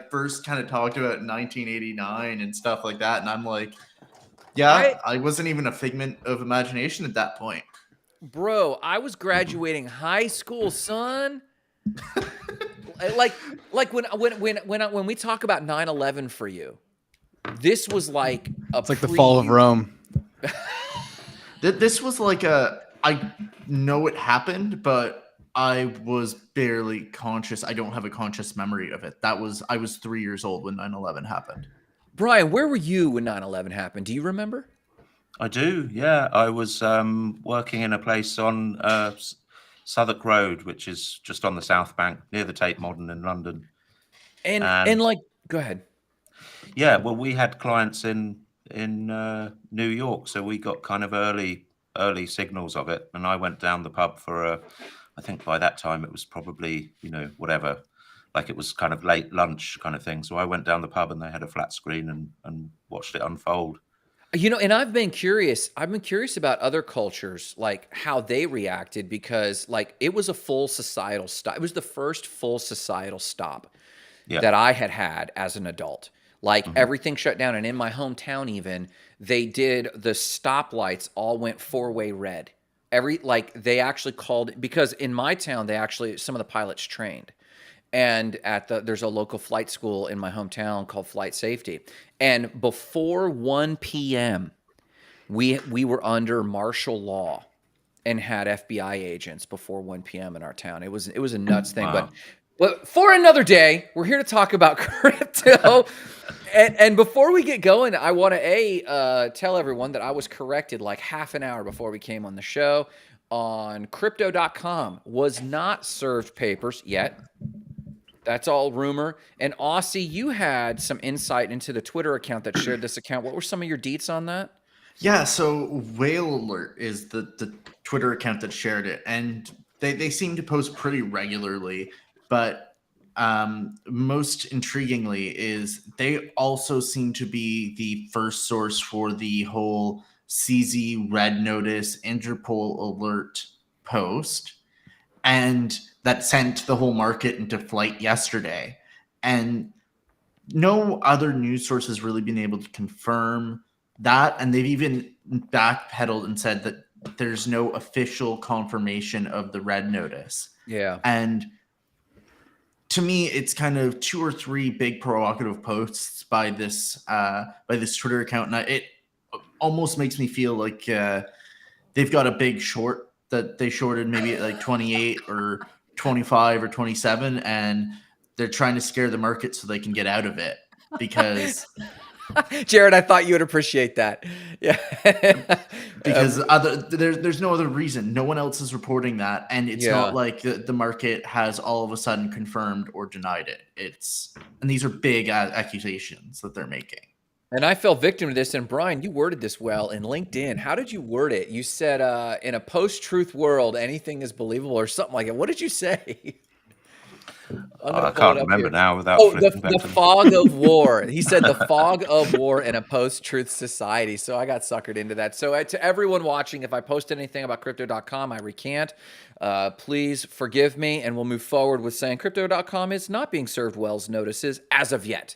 first kind of talked about 1989 and stuff like that, and I'm like, yeah, I wasn't even a figment of imagination at that point. Bro, I was graduating high school, son. like when we talk about 9/11 for you, this was like it's like the fall of Rome. This was like I know it happened, but I was barely conscious. I don't have a conscious memory of it. I was 3 years old when 9/11 happened. Brian, where were you when 9/11 happened? Do you remember? I do, yeah. I was working in a place on Southwark Road, which is just on the South Bank near the Tate Modern in London. And like, go ahead. Yeah, well, we had clients in New York, so we got kind of early signals of it. And I went down the pub for I think by that time it was probably, whatever, like it was kind of late lunch kind of thing. So I went down the pub and they had a flat screen and watched it unfold. And I've been curious about other cultures, like how they reacted, because like it was a full societal stop. It was the first full societal stop that I had as an adult. Like everything shut down. And in my hometown, even they did the stoplights all went 4-way red. They actually called it, because in my town, some of the pilots trained. And there's a local flight school in my hometown called Flight Safety. And before 1 p.m., we were under martial law and had FBI agents before 1 p.m. in our town. It was a nuts thing. Wow. But for another day, we're here to talk about crypto. and before we get going, I want to tell everyone that I was corrected like half an hour before we came on the show on crypto.com. Was not served papers yet. That's all rumor. And Aussie, you had some insight into the Twitter account that shared this account. What were some of your deets on that? Yeah, so Whale Alert is the Twitter account that shared it. And they seem to post pretty regularly. But most intriguingly is they also seem to be the first source for the whole CZ Red Notice Interpol alert post. And that sent the whole market into flight yesterday. And no other news source has really been able to confirm that. And they've even backpedaled and said that there's no official confirmation of the red notice. Yeah. And to me, it's kind of 2 or 3 big provocative posts by this Twitter account. And it almost makes me feel like they've got a big short that they shorted maybe at like 28 or 25 or 27, and they're trying to scare the market so they can get out of it because Jared, I thought you would appreciate that. Yeah. Because there's no other reason. No one else is reporting that. And it's not like the market has all of a sudden confirmed or denied it. And these are big accusations that they're making. And I fell victim to this. And Brian, you worded this well in LinkedIn. How did you word it? You said, in a post-truth world, anything is believable or something like it. What did you say? I can't remember now without the fog of war. He said the fog of war in a post-truth society. So I got suckered into that. So to everyone watching, if I post anything about crypto.com, I recant. Please forgive me, and we'll move forward with saying crypto.com is not being served Wells notices as of yet.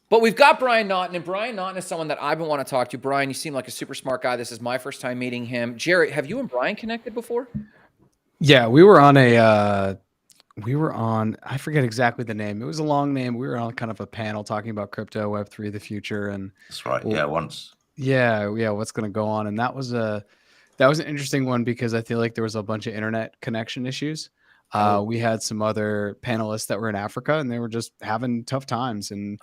But we've got Brian Naughton, and Brian Naughton is someone that I've been wanting to talk to. Brian, you seem like a super smart guy. This is my first time meeting him. Jerry, have you and Brian connected before? Yeah, we were on I forget exactly the name. It was a long name. We were on kind of a panel talking about crypto, Web3, the future. And that's right. Yeah, once. Yeah, what's going to go on. And that was an interesting one because I feel like there was a bunch of internet connection issues. We had some other panelists that were in Africa, and they were just having tough times. And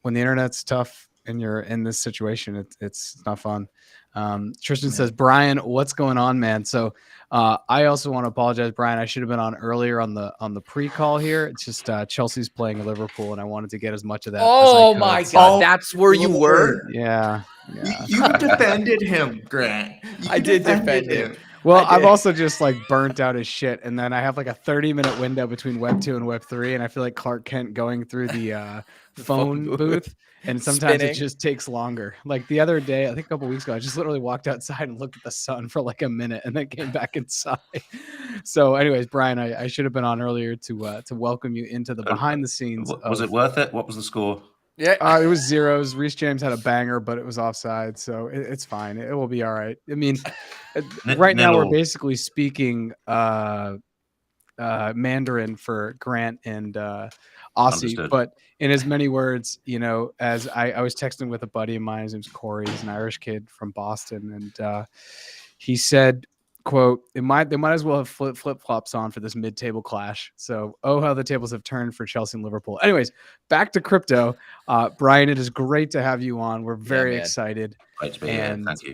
when the internet's tough and you're in this situation, it's not fun. Tristan says, Brian, what's going on, man? So I also want to apologize, Brian. I should have been on earlier on the pre-call here. It's just Chelsea's playing Liverpool, and I wanted to get as much of that. Oh my God, that's where you were. Yeah. You defended him, Grant. I did defend him. Well, I I'm did. also just like burnt out as shit, and then I have like a 30-minute window between Web 2 and Web 3, and I feel like Clark Kent going through the The phone booth, and sometimes it Spinning. just takes longer. Like the other day, I think a couple weeks ago, I just literally walked outside and looked at the sun for like a minute, and then came back inside. So, anyways, Brian, I should have been on earlier to welcome you into the behind the scenes. Was it worth it? What was the score? Yeah. It was zeros. Reece James had a banger, but it was offside, so it's fine. It will be all right. I mean, right now we're basically speaking Mandarin for Grant and Aussie, Understood. but in as many words, as I was texting with a buddy of mine. His name's Corey. He's an Irish kid from Boston, and he said, quote, they might as well have flip-flops on for this mid-table clash. So, how the tables have turned for Chelsea and Liverpool. Anyways, back to crypto. Brian, it is great to have you on. We're very excited. Great to be here. Thank you.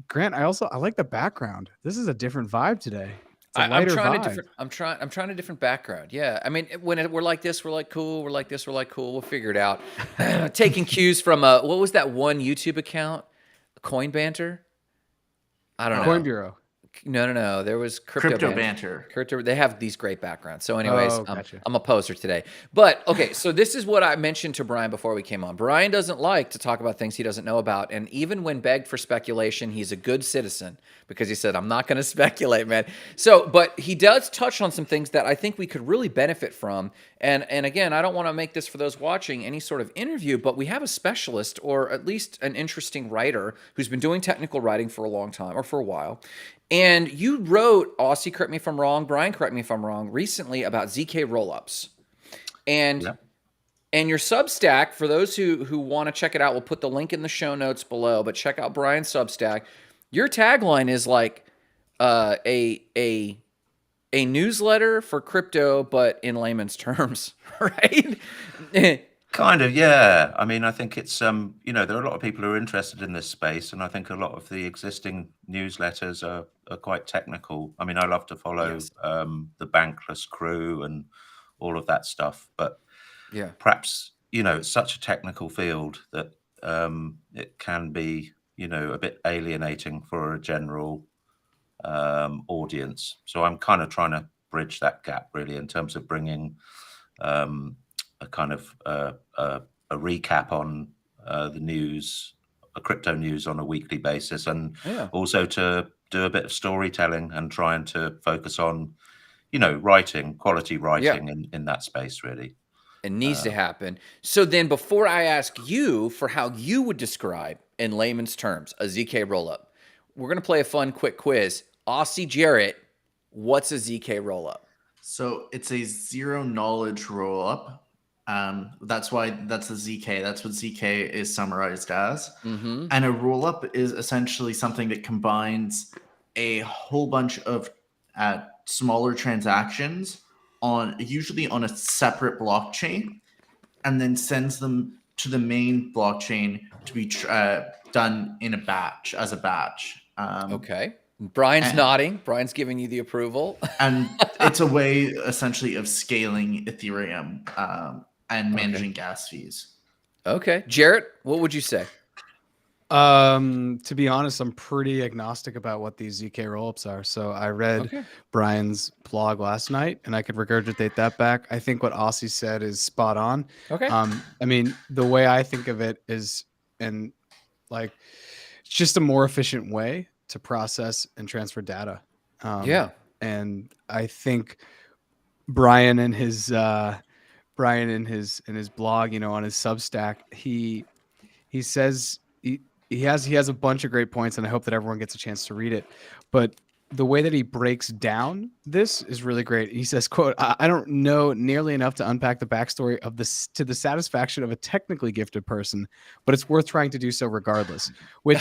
Grant, I like the background. This is a different vibe today. It's a I'm lighter trying vibe. I'm trying a different background. Yeah, I mean, when we're like this, we're like cool. We're like this, we're like cool. We'll figure it out. Taking cues from what was that one YouTube account, Coin Banter? I don't know. Coin Bureau. No. There was Crypto Banter. They have these great backgrounds. So anyways, gotcha. I'm a poser today. But okay, so this is what I mentioned to Brian before we came on. Brian doesn't like to talk about things he doesn't know about. And even when begged for speculation, he's a good citizen because he said, I'm not going to speculate, man. So, but he does touch on some things that I think we could really benefit from. And again, I don't want to make this for those watching any sort of interview, but we have a specialist or at least an interesting writer who's been doing technical writing for a long time or for a while. And you wrote, Aussie, correct me if I'm wrong, Brian, correct me if I'm wrong, recently about ZK Rollups. And your Substack, for those who want to check it out, we'll put the link in the show notes below, but check out Brian's Substack. Your tagline is like a newsletter for crypto, but in layman's terms, right? Kind of, yeah. I mean, I think it's there are a lot of people who are interested in this space, and I think a lot of the existing newsletters are quite technical. I mean, I love to follow the Bankless crew and all of that stuff, but perhaps it's such a technical field that it can be a bit alienating for a general audience. So I'm kind of trying to bridge that gap really in terms of bringing a kind of a recap on the news, crypto news on a weekly basis, and also to do a bit of storytelling and trying to focus on, quality writing in that space really. It needs to happen. So then before I ask you for how you would describe in layman's terms a ZK rollup, we're going to play a fun quick quiz. Aussie Jarrett, what's a ZK rollup? So it's a zero knowledge rollup. That's why that's a ZK. That's what ZK is summarized as. Mm-hmm. And a rollup is essentially something that combines a whole bunch of smaller transactions usually on a separate blockchain, and then sends them to the main blockchain to be done in a batch. Okay. Brian's nodding. Brian's giving you the approval. And it's a way essentially of scaling Ethereum and managing gas fees. Okay. Jarrett, what would you say? To be honest, I'm pretty agnostic about what these ZK rollups are. So I read Brian's blog last night, and I could regurgitate that back. I think what Aussie said is spot on. Okay. I mean, the way I think of it is, it's just a more efficient way to process and transfer data. And I think Brian in his blog, on his Substack, he says he has a bunch of great points, and I hope that everyone gets a chance to read it. But the way that he breaks down this is really great. He says, quote, I don't know nearly enough to unpack the backstory of this to the satisfaction of a technically gifted person, but it's worth trying to do so regardless. Which,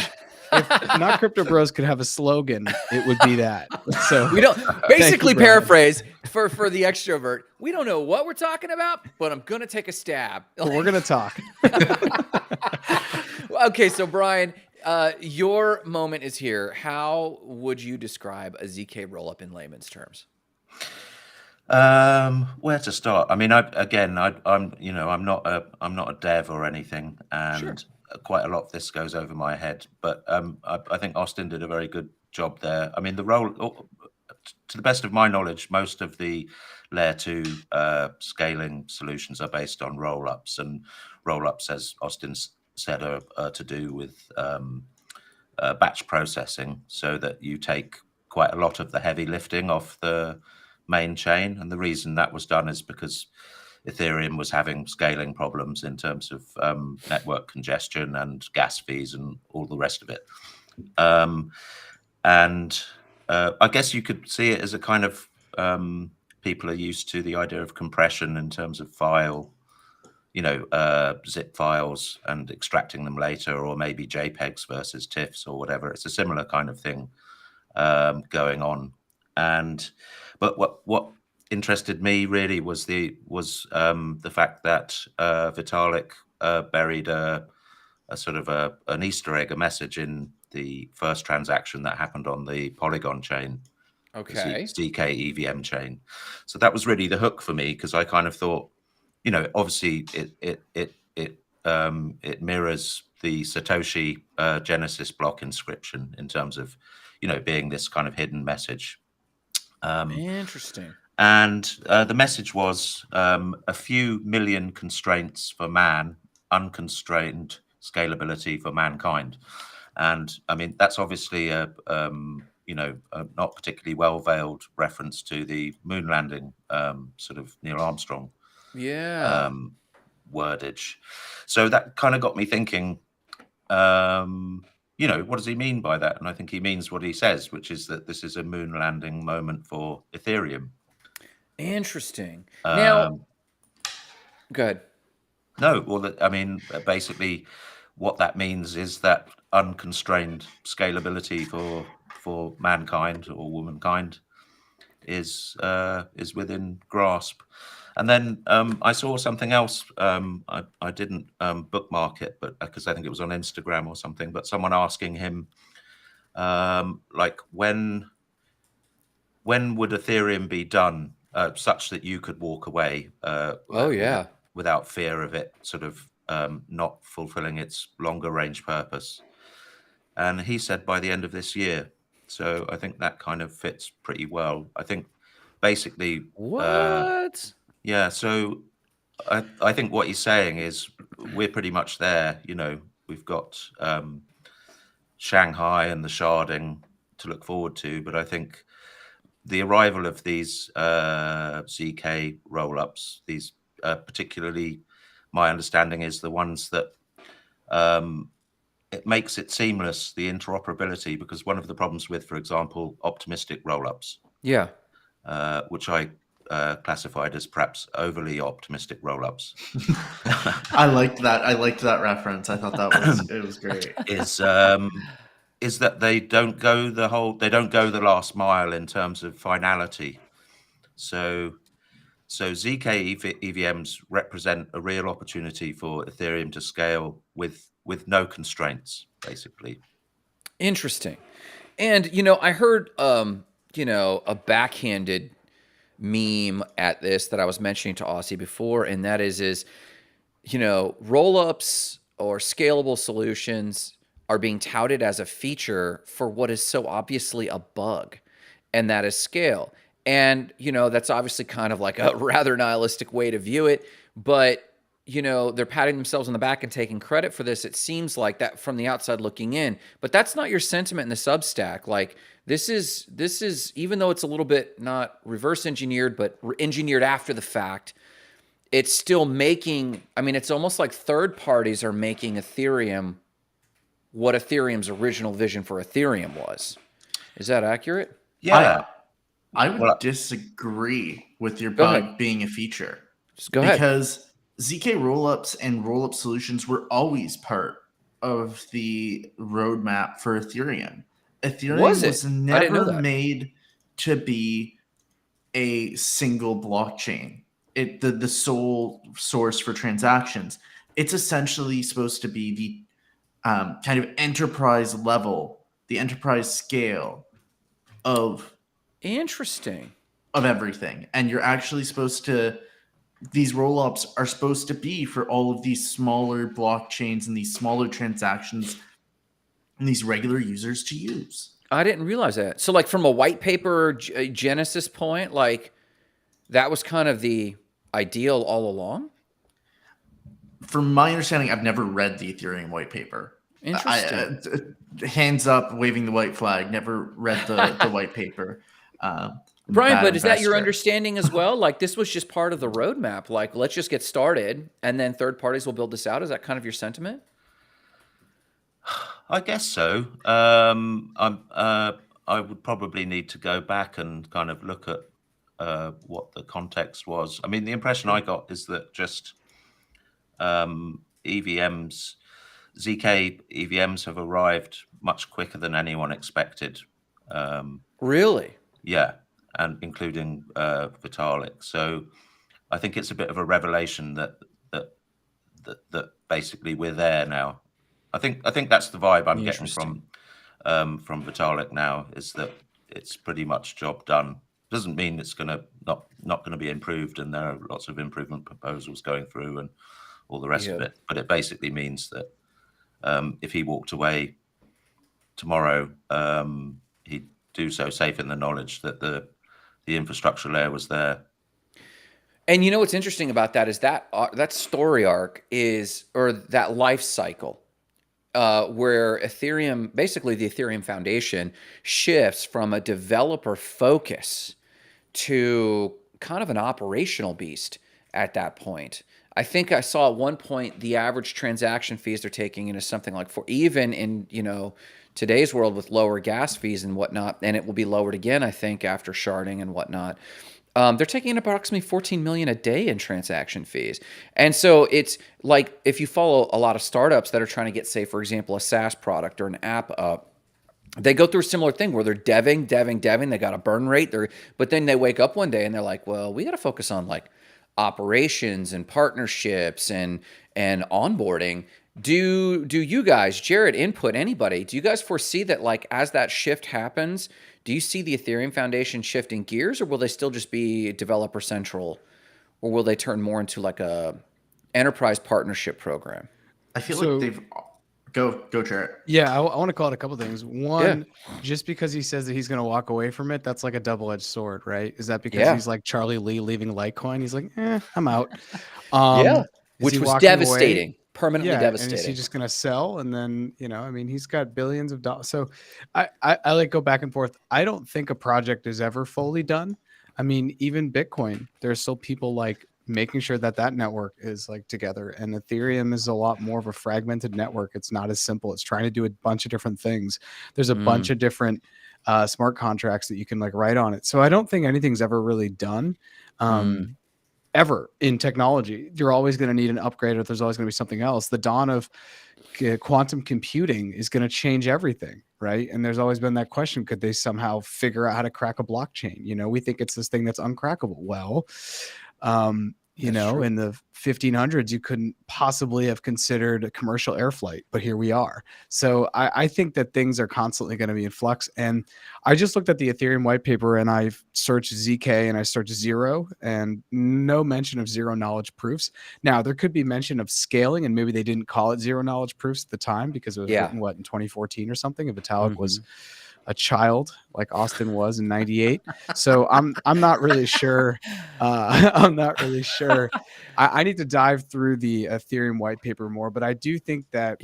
if Not Crypto Bros could have a slogan, it would be that. So we don't basically paraphrase for the extrovert. We don't know what we're talking about, but I'm going to take a stab. But we're going to talk. Okay, so Brian, your moment is here. How would you describe a ZK rollup in layman's terms? Where to start? I mean, I'm not a dev or anything, and quite a lot of this goes over my head. But I think Austin did a very good job there. I mean, to the best of my knowledge, most of the layer 2 scaling solutions are based on rollups, and rollups, as Austin said, are to do with batch processing, so that you take quite a lot of the heavy lifting off the main chain. And the reason that was done is because Ethereum was having scaling problems in terms of network congestion and gas fees and all the rest of it. And I guess you could see it as a kind of people are used to the idea of compression in terms of file, zip files and extracting them later, or maybe JPEGs versus TIFFs or whatever. It's a similar kind of thing going on. But what interested me really was the fact that Vitalik buried a sort of an Easter egg, a message in the first transaction that happened on the Polygon chain, Okay. the ZK EVM chain. So that was really the hook for me, because I kind of thought, obviously it mirrors the Satoshi Genesis block inscription in terms of, being this kind of hidden message. Interesting. And the message was a few million constraints for man, unconstrained scalability for mankind. And I mean, that's obviously a not particularly well-veiled reference to the moon landing, sort of Neil Armstrong wordage. So that kind of got me thinking, what does he mean by that? And I think he means what he says, which is that this is a moon landing moment for Ethereum. Interesting. Now, go ahead. No, well, I mean, basically, what that means is that unconstrained scalability for mankind or womankind is within grasp. And then I saw something else. I didn't bookmark it, but because I think it was on Instagram or something. But someone asking him, like, when would Ethereum be done such that you could walk away? Without fear of it sort of not fulfilling its longer range purpose. And he said by the end of this year. So I think that kind of fits pretty well. I think basically what? Yeah, so I think what he's saying is we're pretty much there. We've got Shanghai and the sharding to look forward to, but I think the arrival of these ZK rollups, these particularly, my understanding is the ones that it makes it seamless, the interoperability, because one of the problems with, for example, optimistic rollups, which I classified as perhaps overly optimistic rollups. I liked that reference. I thought it was great. Is that they don't go the last mile in terms of finality. So ZK EVMs represent a real opportunity for Ethereum to scale with no constraints, basically. Interesting. And I heard a backhanded meme at this that I was mentioning to Aussie before, and that is rollups or scalable solutions are being touted as a feature for what is so obviously a bug, and that is scale. And that's obviously kind of like a rather nihilistic way to view it, but they're patting themselves on the back and taking credit for this. It seems like that from the outside looking in, but that's not your sentiment in the Substack. Like this is even though it's a little bit not reverse engineered, but engineered after the fact, it's still making, it's almost like third parties are making Ethereum what Ethereum's original vision for Ethereum was. Is that accurate? Yeah. I would disagree with your bug being a feature. Just go ahead. Because ZK Rollups and Rollup solutions were always part of the roadmap for Ethereum. Ethereum was never made to be a single blockchain. The sole source for transactions. It's essentially supposed to be the kind of enterprise level, the enterprise scale of everything. And you're actually supposed to, these rollups are supposed to be for all of these smaller blockchains and these smaller transactions and these regular users to use. I didn't realize that. So like from a white paper genesis point, like that was kind of the ideal all along. From my understanding, I've never read the Ethereum white paper. Interesting. Hands up, waving the white flag. Never read the white paper. Brian, Bad but is that your investor. understanding as well? Like this was just part of the roadmap. Like let's just get started, and then third parties will build this out. Is that kind of your sentiment? I guess so. I would probably need to go back and kind of look at what the context was. I mean, the impression I got is that just EVMs, ZK EVMs have arrived much quicker than anyone expected. Really? Yeah, and including Vitalik. So I think it's a bit of a revelation that basically we're there now. I think that's the vibe I'm getting from Vitalik now, is that it's pretty much job done. Doesn't mean it's gonna not gonna be improved, and there are lots of improvement proposals going through and all the rest of it. But it basically means that if he walked away tomorrow, he'd do so safe in the knowledge that the infrastructure layer was there. And you know what's interesting about that is that that story arc is, or that life cycle, where Ethereum, basically the Ethereum Foundation, shifts from a developer focus to kind of an operational beast at that point. I think I saw at one point the average transaction fees they're taking in is something like, for even in, you know, today's world with lower gas fees and whatnot, and it will be lowered again, I think, after sharding and whatnot. They're taking in approximately 14 million a day in transaction fees. And so it's like, if you follow a lot of startups that are trying to get, say, for example, a SaaS product or an app up, they go through a similar thing where they're deving. They got a burn rate. But then they wake up one day and they're like, well, we got to focus on like operations and partnerships and onboarding. Do you guys, Jared, input, anybody, do you guys foresee that, like, as that shift happens, do you see the Ethereum Foundation shifting gears, or will they still just be developer central, or will they turn more into like a enterprise partnership program? I feel like they've go Jared. Yeah, I want to call it a couple things. One, just because he says that he's going to walk away from it, that's like a double-edged sword, right? Is that because he's like Charlie Lee leaving Litecoin? He's like, I'm out. Which was devastating. Permanently devastating. And is he just going to sell? And then, you know, I mean, he's got billions of dollars. So I like go back and forth. I don't think a project is ever fully done. I mean, even Bitcoin, there's still people like making sure that that network is like together. And Ethereum is a lot more of a fragmented network. It's not as simple. It's trying to do a bunch of different things. There's a bunch of different smart contracts that you can like write on it. So I don't think anything's ever really done. Ever in technology, you're always going to need an upgrade, or there's always going to be something else. The dawn of quantum computing is going to change everything, right? And there's always been that question: could they somehow figure out how to crack a blockchain? You know, we think it's this thing that's uncrackable. Well, you know, in the 1500s, you couldn't possibly have considered a commercial air flight, but here we are. So I think that things are constantly going to be in flux. And I just looked at the Ethereum white paper and I've searched ZK and I searched zero, and no mention of zero knowledge proofs. Now, there could be mention of scaling, and maybe they didn't call it zero knowledge proofs at the time because it was written, in 2014 or something. If Vitalik was a child like Austin was in 98. So I'm not really sure. I'm not really sure. I need to dive through the Ethereum white paper more, but I do think that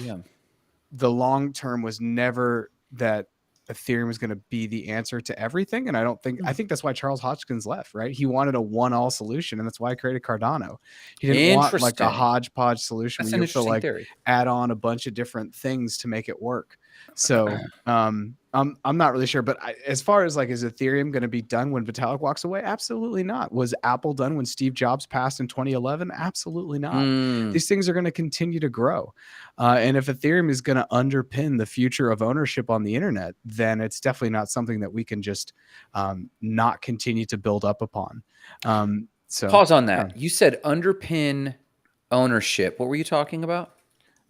the long term was never that Ethereum is going to be the answer to everything. And I think that's why Charles Hoskinson left, right? He wanted a one-all solution, and that's why I created Cardano. He didn't want like a hodgepodge solution where you have to like add on a bunch of different things to make it work. So I'm not really sure, but as far as like, is Ethereum going to be done when Vitalik walks away? Absolutely not. Was Apple done when Steve Jobs passed in 2011? Absolutely not. These things are going to continue to grow. And if Ethereum is going to underpin the future of ownership on the internet, then it's definitely not something that we can just not continue to build up upon. So pause on that. You said underpin ownership. What were you talking about?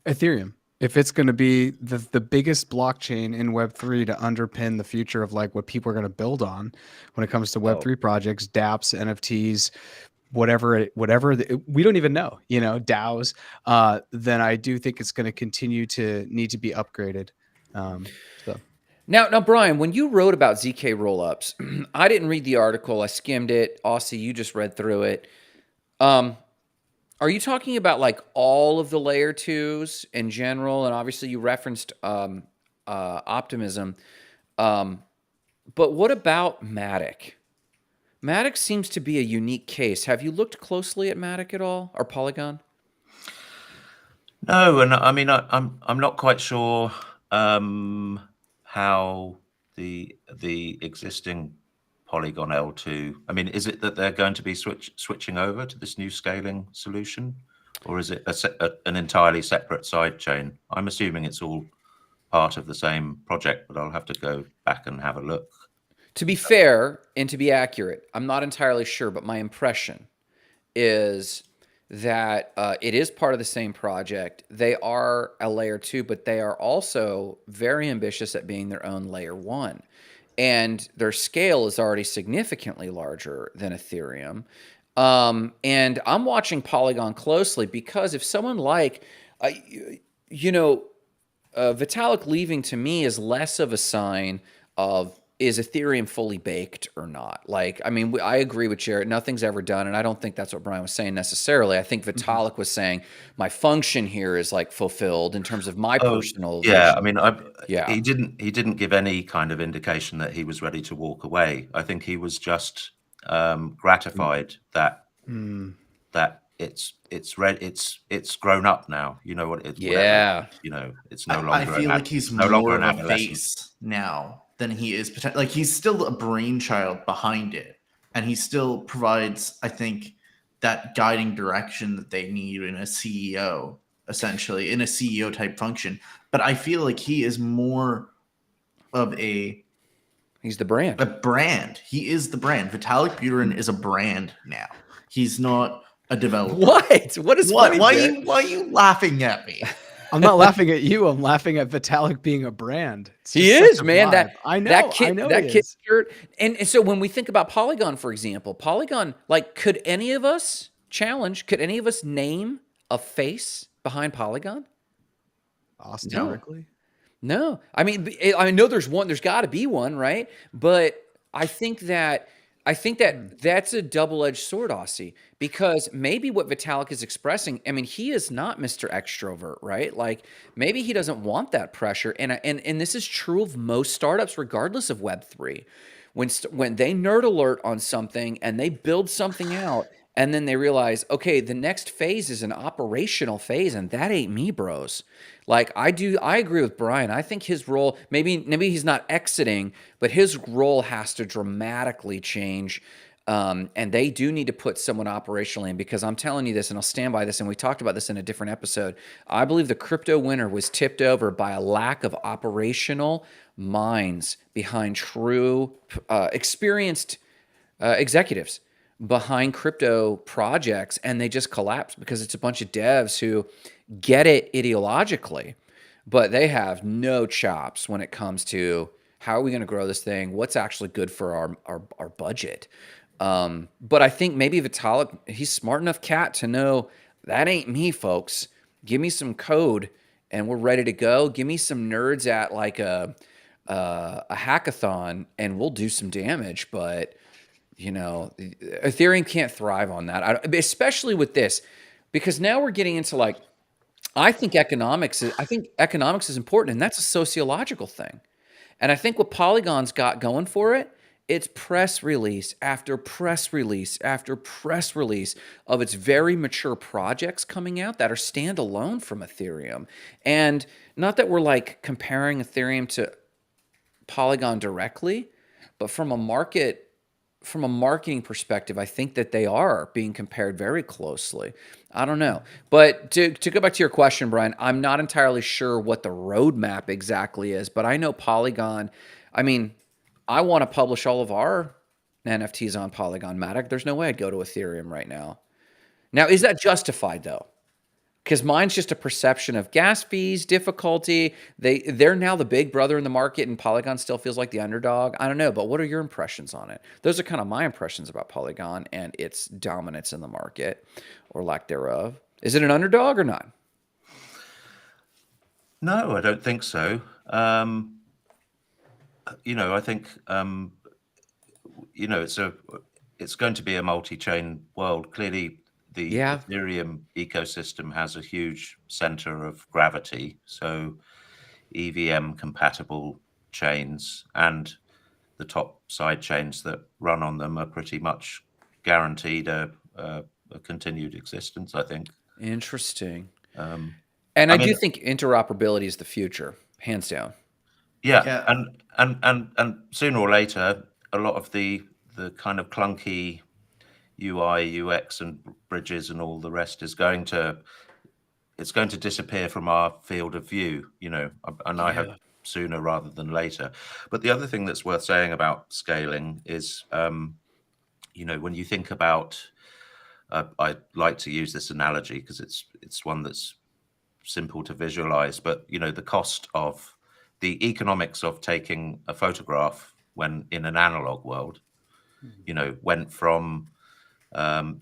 Ethereum. If it's going to be the biggest blockchain in Web3 to underpin the future of like what people are going to build on when it comes to Web3 projects, dApps, NFTs, whatever we don't even know, you know, DAOs, then I do think it's going to continue to need to be upgraded. So Now, Brian, when you wrote about ZK Rollups, I didn't read the article. I skimmed it. Aussie, you just read through it. Are you talking about like all of the layer twos in general? And obviously, you referenced optimism. But what about Matic? Matic seems to be a unique case. Have you looked closely at Matic at all, or Polygon? No, and I mean, I'm not quite sure how the existing Polygon L2. I mean, is it that they're going to be switching over to this new scaling solution, or is it an entirely separate side chain? I'm assuming it's all part of the same project, but I'll have to go back and have a look. To be fair and to be accurate, I'm not entirely sure, but my impression is that it is part of the same project. They are a layer 2, but they are also very ambitious at being their own layer 1. And their scale is already significantly larger than Ethereum. And I'm watching Polygon closely because if someone like, Vitalik leaving to me is less of a sign of is Ethereum fully baked or not? Like, I mean, I agree with Jared. Nothing's ever done. And I don't think that's what Brian was saying necessarily. I think Vitalik was saying my function here is like fulfilled in terms of my personal yeah, vision. I mean, he didn't give any kind of indication that he was ready to walk away. I think he was just gratified that it's grown up now. You know what? Yeah. It's no longer. I feel like he's no longer more an of a adolescent. face now than he is like he's still a brainchild behind it, and he still provides, I think, that guiding direction that they need in a CEO, essentially in a CEO type function. But I feel like he is more of he's the brand. A brand. He is the brand. Vitalik Buterin is a brand now. He's not a developer. What? What is what? Funny, Why are you laughing at me? I'm not laughing at you. I'm laughing at Vitalik being a brand. He is, man. I know. That kid, I know that he kid is. shirt. And so when we think about Polygon, for example, Polygon, like, could any of us could any of us name a face behind Polygon? Austin Wrigley? No. I mean, I know there's one. There's got to be one, right? But I think that that's a double-edged sword, Aussie, because maybe what Vitalik is expressing, I mean, he is not Mr. Extrovert, right? Like maybe he doesn't want that pressure, and this is true of most startups, regardless of Web3. When they nerd alert on something and they build something out, and then they realize, okay, the next phase is an operational phase, and that ain't me, bros. Like I agree with Brian. I think his role, maybe he's not exiting, but his role has to dramatically change. And they do need to put someone operationally in, because I'm telling you this, and I'll stand by this, and we talked about this in a different episode. I believe the crypto winter was tipped over by a lack of operational minds behind true, experienced executives behind crypto projects, and they just collapsed because it's a bunch of devs who get it ideologically, but they have no chops when it comes to how are we going to grow this thing, what's actually good for our budget. But I think maybe Vitalik, he's smart enough cat to know that ain't me, folks. Give me some code and we're ready to go. Give me some nerds at like a hackathon and we'll do some damage. But Ethereum can't thrive on that, especially with this, because now we're getting into like, I think economics is important, and that's a sociological thing. And I think what Polygon's got going for it, it's press release after press release after press release of its very mature projects coming out that are standalone from Ethereum. And not that we're like comparing Ethereum to Polygon directly, but from a marketing perspective, I think that they are being compared very closely. I don't know. But to go back to your question, Brian, I'm not entirely sure what the roadmap exactly is, but I know Polygon, I mean, I want to publish all of our NFTs on Polygon Matic. There's no way I'd go to Ethereum right now. Now, is that justified though? Because mine's just a perception of gas fees, difficulty. They're now the big brother in the market, and Polygon still feels like the underdog. I don't know, but what are your impressions on it? Those are kind of my impressions about Polygon and its dominance in the market, or lack thereof. Is it an underdog or not? No, I don't think so. I think it's going to be a multi-chain world. Clearly, the Yeah. Ethereum ecosystem has a huge center of gravity. So EVM compatible chains and the top side chains that run on them are pretty much guaranteed a continued existence, I think. Interesting. Um, And I I do mean, think interoperability is the future, hands down. yeah, Yeah. and sooner or later, a lot of the kind of clunky UI, UX, and bridges and all the rest is going to disappear from our field of view. And I hope Yeah. sooner rather than later. But the other thing that's worth saying about scaling is, when you think about, I like to use this analogy because it's one that's simple to visualize, but the cost of the economics of taking a photograph when in an analog world, went from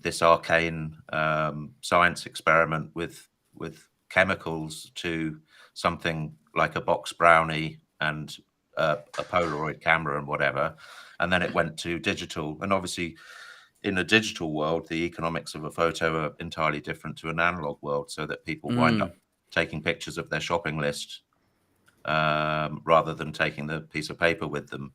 this arcane science experiment with chemicals to something like a box brownie and a Polaroid camera and whatever, and then it went to digital. And obviously, in a digital world, the economics of a photo are entirely different to an analog world, so that people wind up taking pictures of their shopping list rather than taking the piece of paper with them,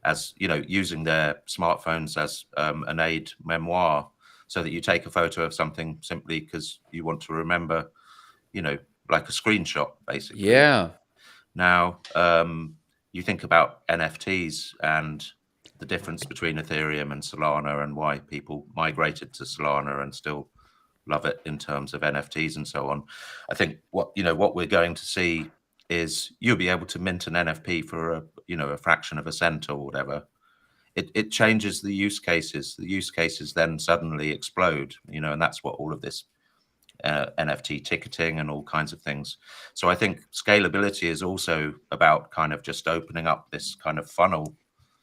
as using their smartphones as an aid memoir, so that you take a photo of something simply because you want to remember, like a screenshot, basically. Yeah. Now, you think about NFTs and the difference between Ethereum and Solana, and why people migrated to Solana and still love it in terms of NFTs and so on. I think what we're going to see is you'll be able to mint an NFT for a fraction of a cent or whatever. It changes the use cases. The use cases then suddenly explode, and that's what all of this NFT ticketing and all kinds of things. So I think scalability is also about kind of just opening up this kind of funnel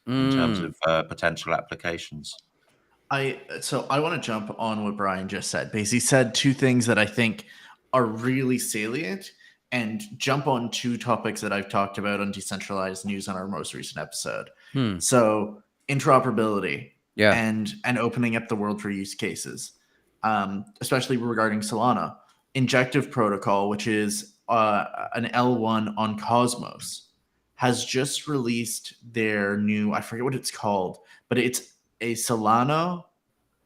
in terms of potential applications. I want to jump on what Brian just said, because he said two things that I think are really salient, and jump on two topics that I've talked about on decentralized news on our most recent episode. So interoperability, Yeah. and opening up the world for use cases, especially regarding Solana. Injective protocol, which is an L1 on Cosmos, has just released their new, I forget what it's called, but it's a Solana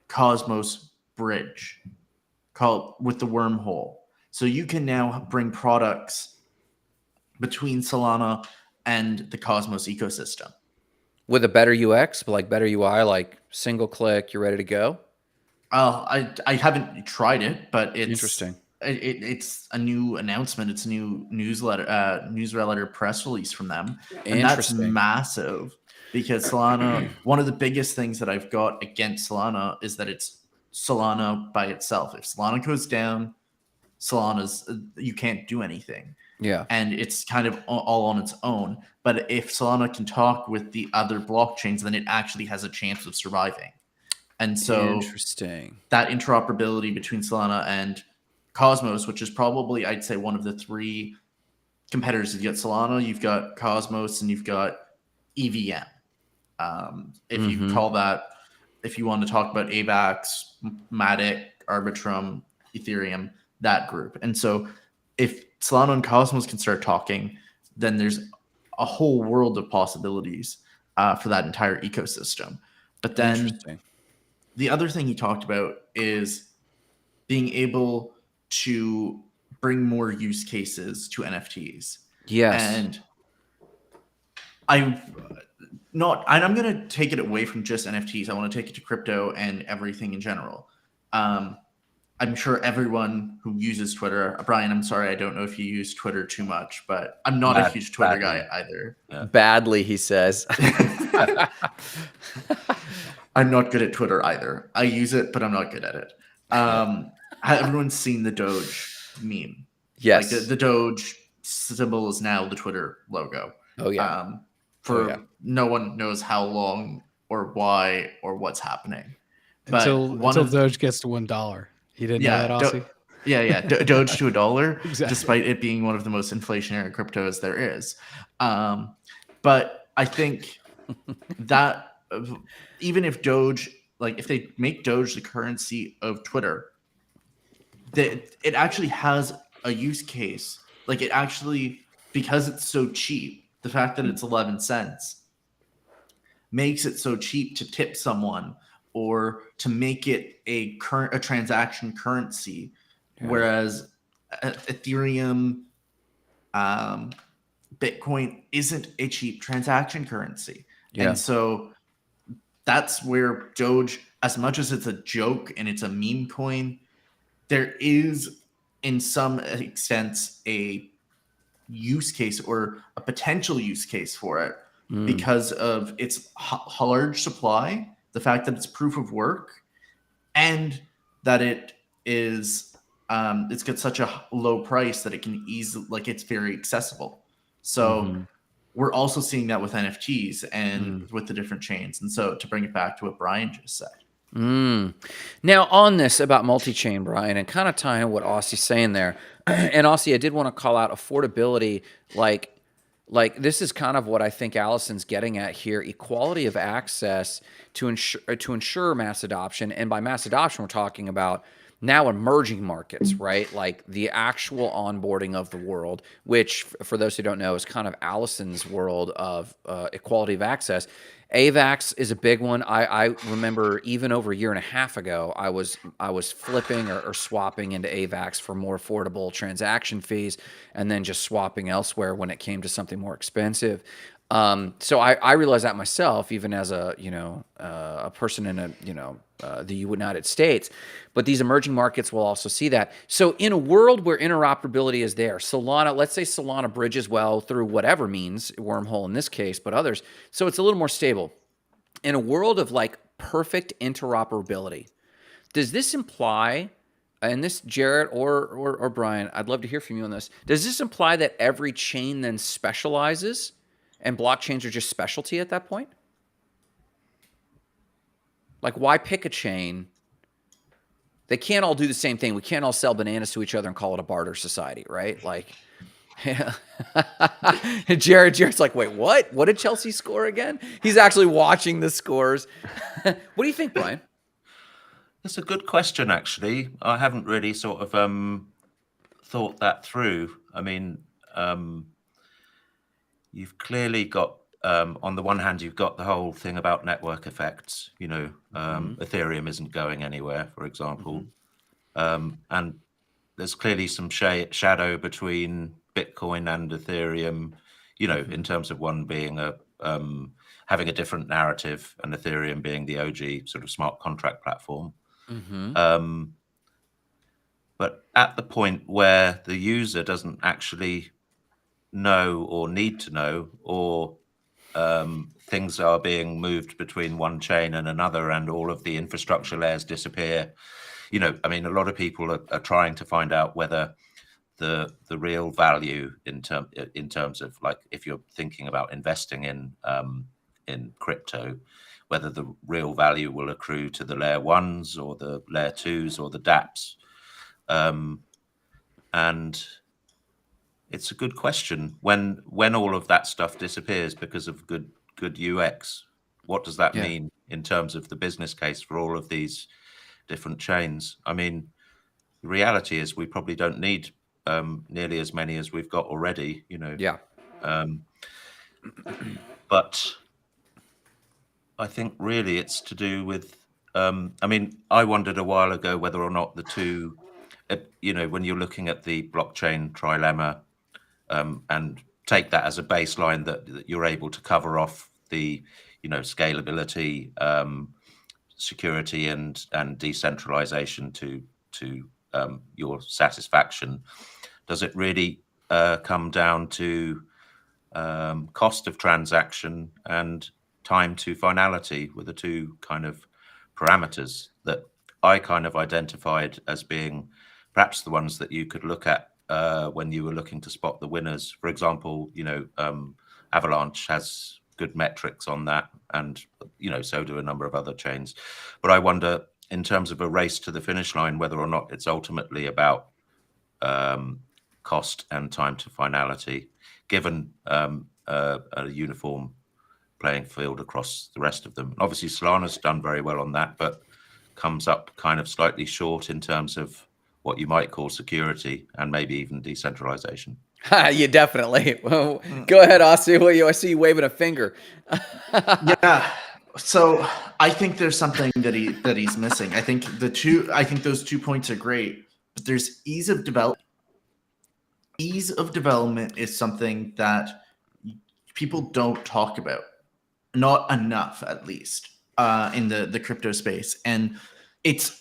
Cosmos bridge called with the wormhole. So you can now bring products between Solana and the Cosmos ecosystem. With a better UX, like better UI, like single click, you're ready to go. I haven't tried it, but it's Interesting. It's a new announcement. It's a new newsletter press release from them, and that's Interesting. massive, because Solana. One of the biggest things that I've got against Solana is that it's Solana by itself. If Solana goes down, Solana's you can't do anything. Yeah. And it's kind of all on its own. But if Solana can talk with the other blockchains, then it actually has a chance of surviving. And so Interesting. that interoperability between Solana and Cosmos, which is probably, I'd say, one of the three competitors. You've got Solana, you've got Cosmos, and you've got EVM. If you call that, if you want to talk about AVAX, Matic, Arbitrum, Ethereum, that group. And so if Solana and Cosmos can start talking, then there's a whole world of possibilities for that entire ecosystem. But then the other thing he talked about is being able to bring more use cases to NFTs. Yes. And I'm going to take it away from just NFTs. I want to take it to crypto and everything in general. I'm sure everyone who uses Twitter, Brian, I'm sorry, I don't know if you use Twitter too much, but I'm not a huge Twitter guy either. Yeah. Badly, he says. I'm not good at Twitter either. I use it, but I'm not good at it. Everyone's seen the Doge meme. Yes. Like the Doge symbol is now the Twitter logo. Oh, yeah. No one knows how long or why or what's happening. Until Doge gets to $1. He didn't know that, Aussie? Doge to $1, exactly. Despite it being one of the most inflationary cryptos there is. But I think that even if Doge, like if they make Doge the currency of Twitter, that it actually has a use case. Like it actually, because it's so cheap, the fact that it's 11 cents makes it so cheap to tip someone or to make it a transaction currency. Yeah. Whereas Ethereum, Bitcoin isn't a cheap transaction currency. Yeah. And so that's where Doge, as much as it's a joke and it's a meme coin, there is in some extent a use case or a potential use case for it because of its large supply, the fact that it's proof of work, and that it is it's got such a low price that it can easily, like, it's very accessible. So we're also seeing that with NFTs and with the different chains. And so to bring it back to what Brian just said. Now on this about multi-chain, Brian, and kind of tying what Aussie's saying there, and Aussie, I did want to call out affordability, like this is kind of what I think Allison's getting at here: equality of access to ensure mass adoption. And by mass adoption, we're talking about now emerging markets, right? Like the actual onboarding of the world, which for those who don't know is kind of Allison's world of equality of access. AVAX is a big one. I remember even over a year and a half ago, I was flipping or swapping into AVAX for more affordable transaction fees, and then just swapping elsewhere when it came to something more expensive. So I realized that myself, even as a a person in the United States. But these emerging markets will also see that. So in a world where interoperability is there, Solana, let's say Solana bridges well through whatever means, wormhole in this case, but others, so it's a little more stable. In a world of like perfect interoperability, does this imply, and this Jarrett or Brian, I'd love to hear from you on this, does this imply that every chain then specializes and blockchains are just specialty at that point? Like, why pick a chain? They can't all do the same thing. We can't all sell bananas to each other and call it a barter society, right? Like, yeah. Jared's like, wait, what? What did Chelsea score again? He's actually watching the scores. What do you think, Brian? It's a good question, actually. I haven't really sort of thought that through. I mean, you've clearly got, on the one hand, you've got the whole thing about network effects. Ethereum isn't going anywhere, for example. And there's clearly some shadow between Bitcoin and Ethereum, in terms of one being having a different narrative and Ethereum being the OG sort of smart contract platform. But at the point where the user doesn't actually know or need to know, or things are being moved between one chain and another and all of the infrastructure layers disappear. I mean, a lot of people are trying to find out whether the real value in terms of, like, if you're thinking about investing in crypto, whether the real value will accrue to the layer ones or the layer twos or the dApps. And it's a good question. When all of that stuff disappears because of good UX, what does that mean in terms of the business case for all of these different chains? I mean, the reality is we probably don't need nearly as many as we've got already, but I think really it's to do with, I mean, I wondered a while ago whether or not the two, when you're looking at the blockchain trilemma, and take that as a baseline that you're able to cover off the, scalability, security, and decentralization to your satisfaction. Does it really come down to cost of transaction and time to finality were the two kind of parameters that I kind of identified as being perhaps the ones that you could look at when you were looking to spot the winners. For example, Avalanche has good metrics on that, and so do a number of other chains. But I wonder, in terms of a race to the finish line, whether or not it's ultimately about cost and time to finality, given a uniform playing field across the rest of them. Obviously, Solana's done very well on that, but comes up kind of slightly short in terms of what you might call security and maybe even decentralization. You definitely. Well, go ahead, Aussie. Well, I see you waving a finger. Yeah. So I think there's something that he's missing. I think those 2 points are great, but there's ease of development. Ease of development is something that people don't talk about, not enough, at least, in the crypto space. And it's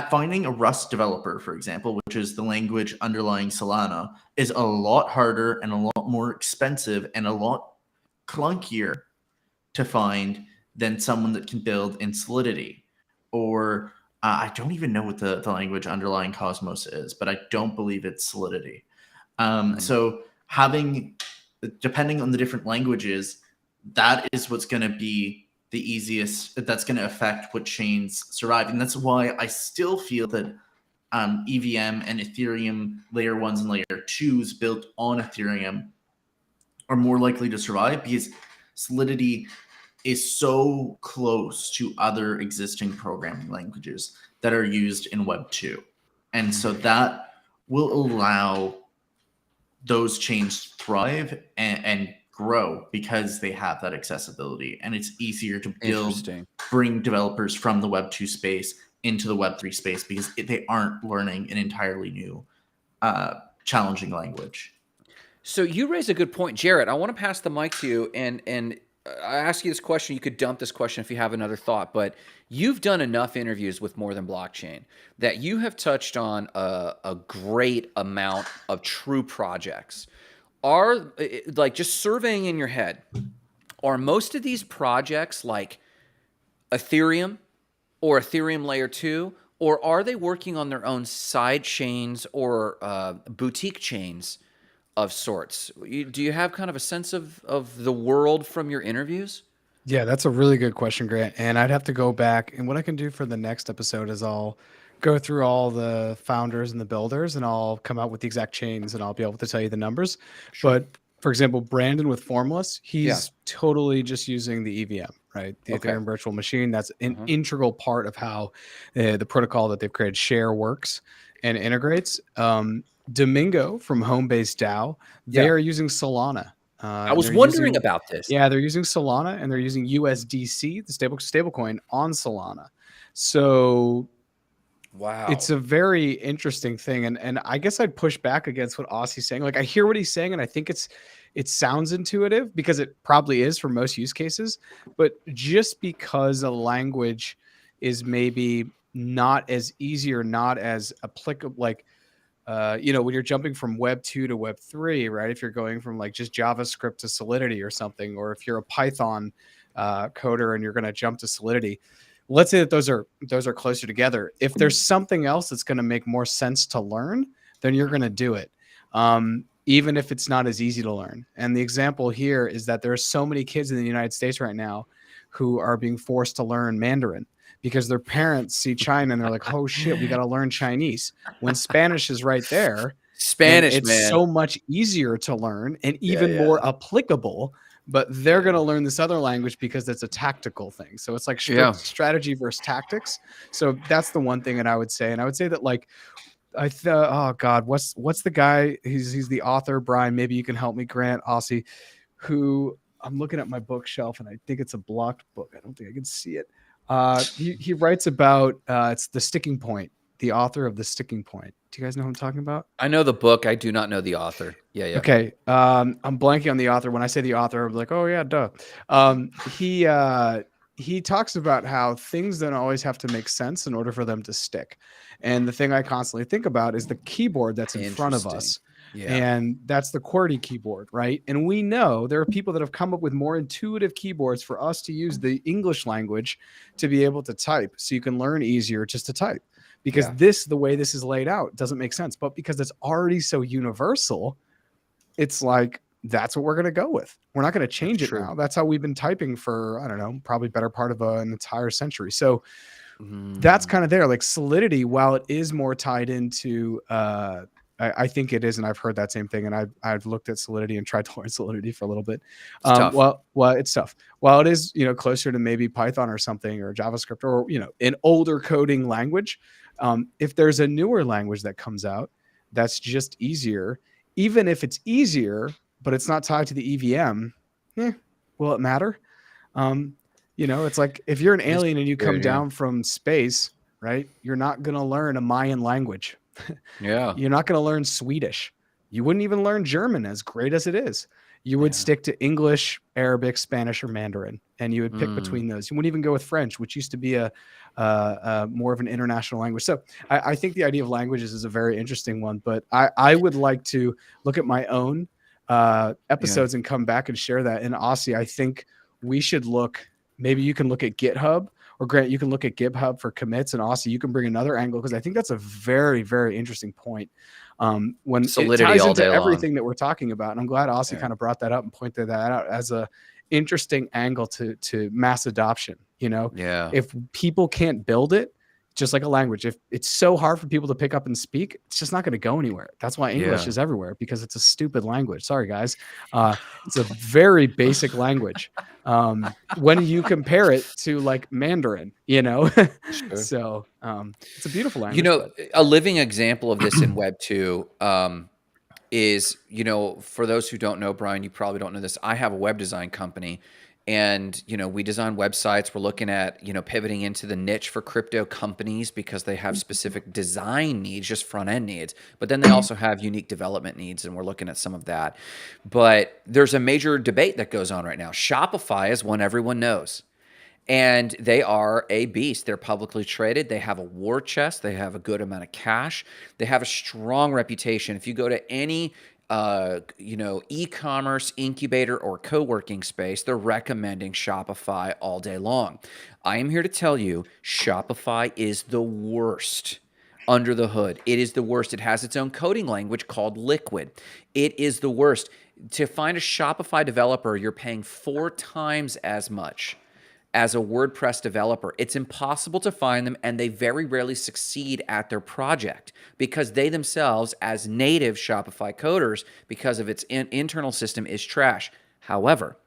finding a Rust developer, for example, which is the language underlying Solana, is a lot harder and a lot more expensive and a lot clunkier to find than someone that can build in Solidity. Or I don't even know what the language underlying Cosmos is, but I don't believe it's Solidity. So depending on the different languages, that is what's going to be the easiest. That's going to affect what chains survive. And that's why I still feel that EVM and Ethereum layer 1s and layer 2s built on Ethereum are more likely to survive, because Solidity is so close to other existing programming languages that are used in Web 2. And so that will allow those chains to thrive and grow because they have that accessibility. And it's easier to bring developers from the Web 2 space into the Web 3 space because they aren't learning an entirely new, challenging language. So you raise a good point, Jarrett. I want to pass the mic to you, and I ask you this question. You could dump this question if you have another thought, but you've done enough interviews with More Than Blockchain that you have touched on a great amount of true projects. Are, like, just surveying in your head, are most of these projects like Ethereum or Ethereum layer 2, or are they working on their own side chains or boutique chains of sorts? Do you have kind of a sense of the world from your interviews? Yeah, that's a really good question, Grant. And I'd have to go back. And what I can do for the next episode is I'll go through all the founders and the builders, and I'll come out with the exact chains, and I'll be able to tell you the numbers. Sure. But for example, Brandon with Formless, he's totally just using the EVM, right? The Ethereum virtual machine. That's an integral part of how the protocol that they've created, Share, works and integrates. Domingo from Homebase DAO, they are using Solana. I was wondering about this. Yeah, they're using Solana, and they're using USDC, the stablecoin, on Solana. So wow, it's a very interesting thing. And I guess I'd push back against what Aussie's saying. Like, I hear what he's saying, and I think it sounds intuitive, because it probably is for most use cases. But just because a language is maybe not as easy or not as applicable, like, when you're jumping from Web 2 to Web 3, right? If you're going from like just JavaScript to Solidity or something, or if you're a Python coder and you're going to jump to Solidity, let's say that those are closer together. If there's something else that's going to make more sense to learn, then you're going to do it, even if it's not as easy to learn. And the example here is that there are so many kids in the United States right now who are being forced to learn Mandarin because their parents see China and they're like, oh shit, we got to learn Chinese, when Spanish is right there. It's so much easier to learn and even more applicable, but they're going to learn this other language because that's a tactical thing. So it's like strategy versus tactics. So that's the one thing that I would say. And I would say that, like, oh God, what's the guy? He's the author, Brian. Maybe you can help me, Grant, Aussie, who I'm looking at my bookshelf and I think it's a blocked book. I don't think I can see it. He writes about it's The Sticking Point, the author of The Sticking Point. Do you guys know who I'm talking about? I know the book. I do not know the author. Yeah. Okay. I'm blanking on the author. When I say the author, I'm like, oh yeah, duh. He talks about how things don't always have to make sense in order for them to stick. And the thing I constantly think about is the keyboard that's in front of us. Yeah. And that's the QWERTY keyboard, right? And we know there are people that have come up with more intuitive keyboards for us to use the English language to be able to type, so you can learn easier just to type. Because the way this is laid out doesn't make sense. But because it's already so universal, it's like, that's what we're going to go with. We're not going to change it now. That's how we've been typing for, I don't know, probably better part of an entire century. So that's kind of there. Like Solidity, while it is more tied into I think it is, and I've heard that same thing. And I've looked at Solidity and tried to learn Solidity for a little bit. It's tough. Well, it's tough. While it is, closer to maybe Python or something, or JavaScript, or an older coding language, if there's a newer language that comes out that's just easier, even if it's easier, but it's not tied to the EVM, will it matter? It's like if you're an alien and you come down from space, right? You're not going to learn a Mayan language. Yeah. You're not going to learn Swedish. You wouldn't even learn German, as great as it is. You would stick to English, Arabic, Spanish, or Mandarin, and you would pick between those. You wouldn't even go with French, which used to be a more of an international language. So I think the idea of languages is a very interesting one, but I would like to look at my own episodes and come back and share that. And Aussie, I think we should look, maybe you can look at GitHub, or Grant, you can look at GitHub for commits, and Aussie, you can bring another angle, because I think that's a very, very interesting point. When Solidity it ties all into day everything long that we're talking about. And I'm glad Aussie kind of brought that up and pointed that out as a interesting angle to mass adoption. If people can't build it, just like a language, if it's so hard for people to pick up and speak, it's just not going to go anywhere. That's why English is everywhere, because it's a stupid language. Sorry, guys. It's a very basic language. When you compare it to like Mandarin, Sure. So it's a beautiful language. A living example of this in Web 2 is, for those who don't know, Brian, you probably don't know this. I have a web design company, and, we design websites. We're looking at, pivoting into the niche for crypto companies, because they have specific design needs, just front end needs, but then they also have unique development needs. And we're looking at some of that. But there's a major debate that goes on right now. Shopify is one everyone knows. And they are a beast. They're publicly traded. They have a war chest. They have a good amount of cash. They have a strong reputation. If you go to any e-commerce incubator or co-working space, they're recommending Shopify all day long. I am here to tell you, Shopify is the worst under the hood. It is the worst. It has its own coding language called Liquid. It is the worst. To find a Shopify developer, you're paying 4 times as much as a WordPress developer. It's impossible to find them, and they very rarely succeed at their project, because they themselves, as native Shopify coders, because of its internal system, is trash. However,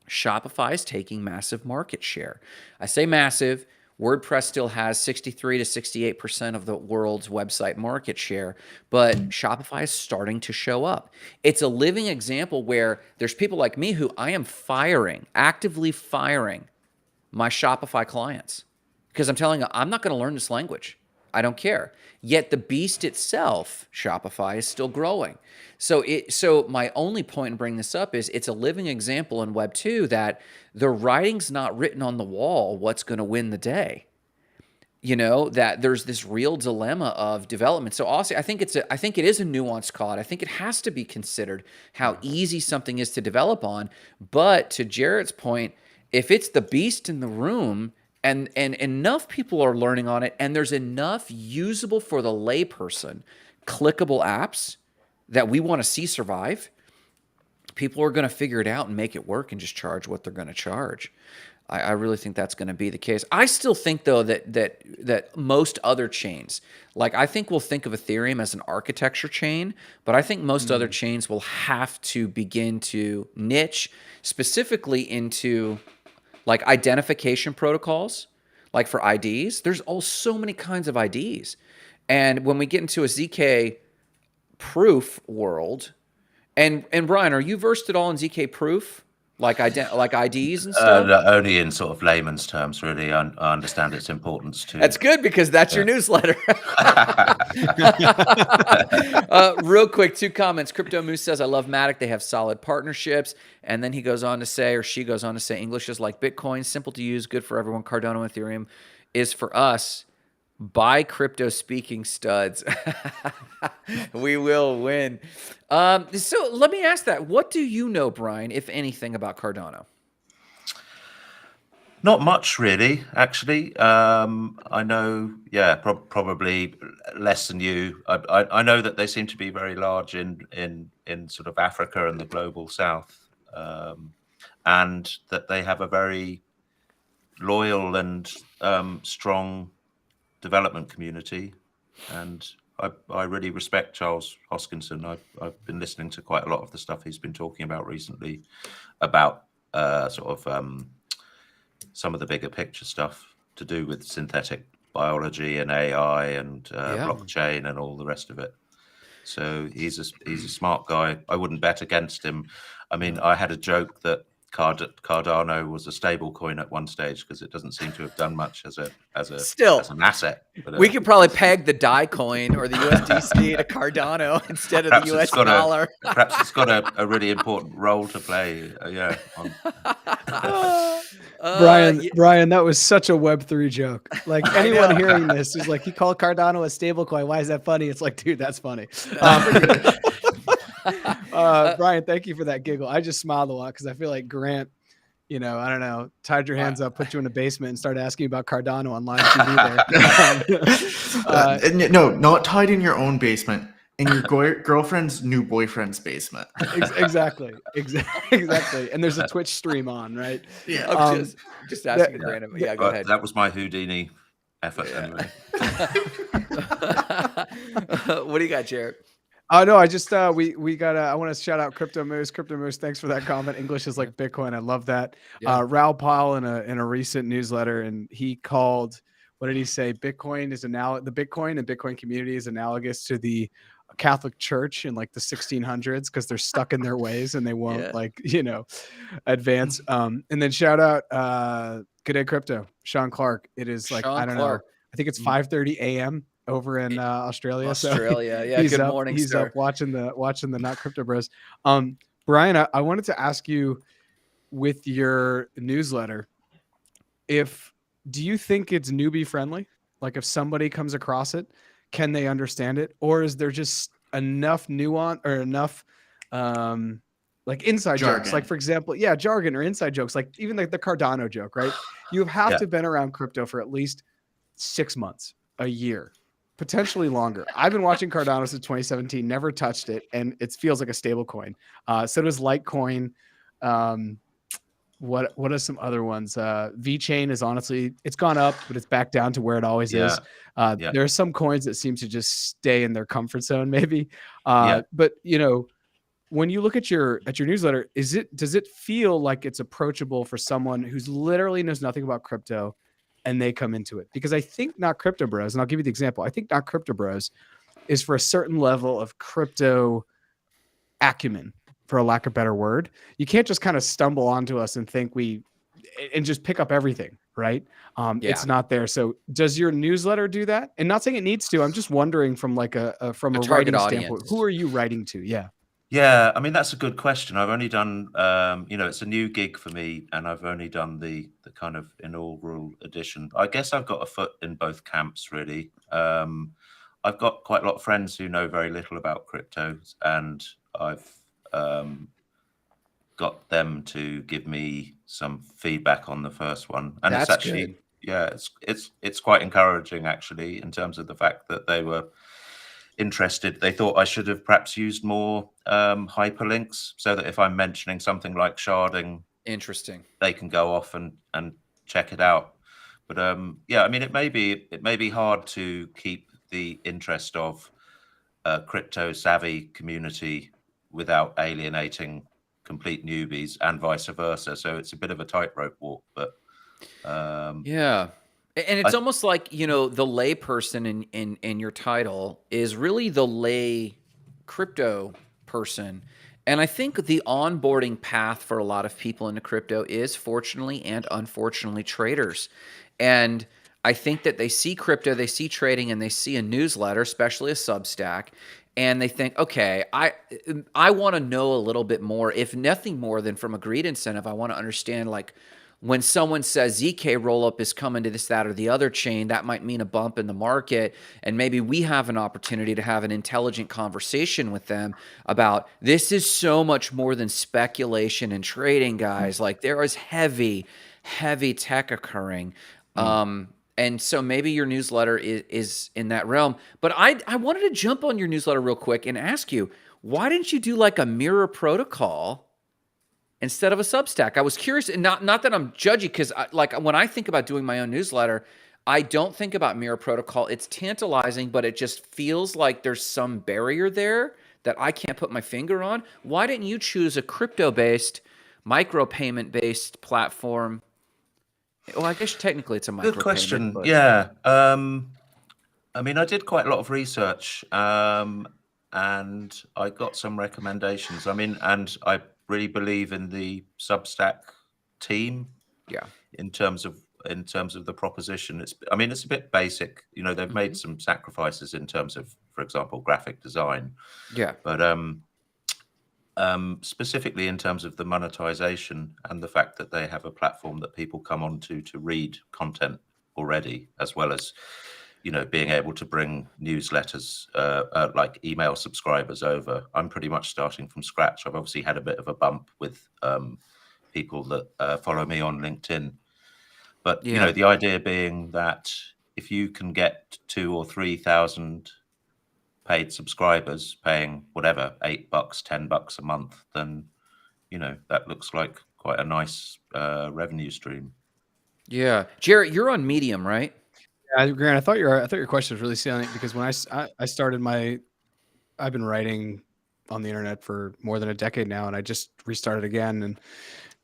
Shopify is taking massive market share. I say massive. WordPress still has 63 to 68% of the world's website market share, but Shopify is starting to show up. It's a living example where there's people like me who I am actively firing my Shopify clients, because I'm telling them, I'm not going to learn this language. I don't care. Yet the beast itself, Shopify, is still growing. So my only point in bringing this up is it's a living example in Web 2 that the writing's not written on the wall what's going to win the day. That there's this real dilemma of development. So also, I think it is a nuanced call. I think it has to be considered how easy something is to develop on. But to Jarrett's point, if it's the beast in the room and enough people are learning on it, and there's enough usable for the layperson, clickable apps that we want to see survive, people are going to figure it out and make it work and just charge what they're going to charge. I really think that's going to be the case. I still think, though, that most other chains, like I think we'll think of Ethereum as an architecture chain, but I think most other chains will have to begin to niche specifically into like identification protocols, like for IDs. There's so many kinds of IDs. And when we get into a ZK proof world, and Brian, are you versed at all in ZK proof? Like IDs and stuff? Only in sort of layman's terms, really. I understand its importance to. That's good, because that's your newsletter. Real quick, 2 comments. Crypto Moose says, I love Matic. They have solid partnerships. And then he goes on to say, or she goes on to say, English is like Bitcoin, simple to use, good for everyone. Cardano and Ethereum is for us. Buy crypto speaking studs. We will win. So let me ask that. What do you know, Brian, if anything, about Cardano? Not much, really, actually. I know, probably less than you. I know that they seem to be very large in sort of Africa and the global south, and that they have a very loyal and strong development community. And I really respect Charles Hoskinson. I've been listening to quite a lot of the stuff he's been talking about recently about some of the bigger picture stuff to do with synthetic biology and AI and blockchain and all the rest of it. So he's a smart guy. I wouldn't bet against him. I mean, I had a joke that Cardano was a stable coin at one stage because it doesn't seem to have done much as an asset. But, we could probably peg the DAI coin or the USDC to Cardano instead of the US dollar. Perhaps it's got a really important role to play. Brian, that was such a Web3 joke. Like anyone hearing this is like, he called Cardano a stable coin. Why is that funny? It's like, dude, that's funny. Brian, thank you for that giggle. I just smiled a lot because I feel like Grant, I don't know, tied your hands up, put you in a basement, and started asking about Cardano on live TV there. No, not tied in your own basement. In your girlfriend's new boyfriend's basement. Exactly. And there's a Twitch stream on, right? Yeah. Just asking random. Yeah, go ahead. That was my Houdini effort anyway. What do you got, Jared? Oh no, I just we got I want to shout out Crypto Moose. Crypto Moose, thanks for that comment. English is like Bitcoin. I love that. Yeah. Raoul Pal in a recent newsletter, and he called, what did he say? Bitcoin is the Bitcoin and Bitcoin community is analogous to the Catholic Church in like the 1600s because they're stuck in their ways and they won't advance. And then shout out Good Day Crypto, Sean Clark. It is like I think it's 5:30 a.m. over in Australia. Australia, so yeah. Good up, morning, he's sir. Up watching the Not Crypto Bros. Brian, I wanted to ask you with your newsletter, do you think it's newbie friendly? Like if somebody comes across it, can they understand it, or is there just enough nuance or enough like inside jargon. Jokes? Like for example, jargon or inside jokes, like even like the Cardano joke, right? You have to have been around crypto for at least 6 months, a year, potentially longer. I've been watching Cardano since 2017, never touched it, and it feels like a stable coin. So does Litecoin. What are some other ones? VeChain is honestly, it's gone up, but it's back down to where it always is. There are some coins that seem to just stay in their comfort zone, maybe. But when you look at your newsletter, does it feel like it's approachable for someone who's literally knows nothing about crypto and they come into it? Because I think Not Crypto Bros, and I'll give you the example. I think Not Crypto Bros is for a certain level of crypto acumen, for a lack of a better word. You can't just kind of stumble onto us and think and just pick up everything, right? It's not there. So does your newsletter do that? And not saying it needs to, I'm just wondering from like a writing standpoint, who are you writing to? Yeah, I mean, that's a good question. I've only done, it's a new gig for me, and I've only done the kind of inaugural edition. I guess I've got a foot in both camps, really. I've got quite a lot of friends who know very little about crypto, and I've got them to give me some feedback on the first one. And that's it's actually, good. it's quite encouraging, actually, in terms of the fact that they were interested. They thought I should have perhaps used more hyperlinks so that if I'm mentioning something like sharding, interesting, they can go off and check it out. But I mean, it may be hard to keep the interest of a crypto savvy community without alienating complete newbies and vice versa. So it's a bit of a tightrope walk, but and it's almost like, the lay person in your title is really the lay crypto person. And I think the onboarding path for a lot of people into crypto is fortunately and unfortunately traders. And I think that they see crypto, they see trading, and they see a newsletter, especially a Substack, and they think, okay, I want to know a little bit more, if nothing more than from a greed incentive. I want to understand, like, when someone says ZK Rollup is coming to this, that, or the other chain, that might mean a bump in the market, and maybe we have an opportunity to have an intelligent conversation with them about this is so much more than speculation and trading, guys. Like, there is heavy tech occurring. And so maybe your newsletter is in that realm. But I wanted to jump on your newsletter real quick and ask you, why didn't you do like a mirror protocol instead of a Substack? I was curious, and not that I'm judgy, because like when I think about doing my own newsletter, I don't think about Mirror Protocol. It's tantalizing, but it just feels like there's some barrier there that I can't put my finger on. Why didn't you choose a crypto-based, micropayment-based platform? Well, I guess technically it's a Good micropayment, question. but Yeah. I mean, I did quite a lot of research, and I got some recommendations. I mean, and I really believe in the Substack team yeah. in terms of the proposition. I mean, it's a bit basic. You know, they've made some sacrifices in terms of, for example, graphic design, Yeah. but specifically in terms of the monetization and the fact that they have a platform that people come onto to read content already, as well as, you know, being able to bring newsletters, like email subscribers over. I'm pretty much starting from scratch. I've obviously had a bit of a bump with people that follow me on LinkedIn. But, you know, Yeah. the idea being that if you can get 2,000 or 3,000 paid subscribers paying whatever, $8, $10 a month, then, you know, that looks like quite a nice revenue stream. Yeah. Jarrett, you're on Medium, right? Grant, I thought your question was really salient because when I started I've been writing on the internet for more than a decade now, and I just restarted again and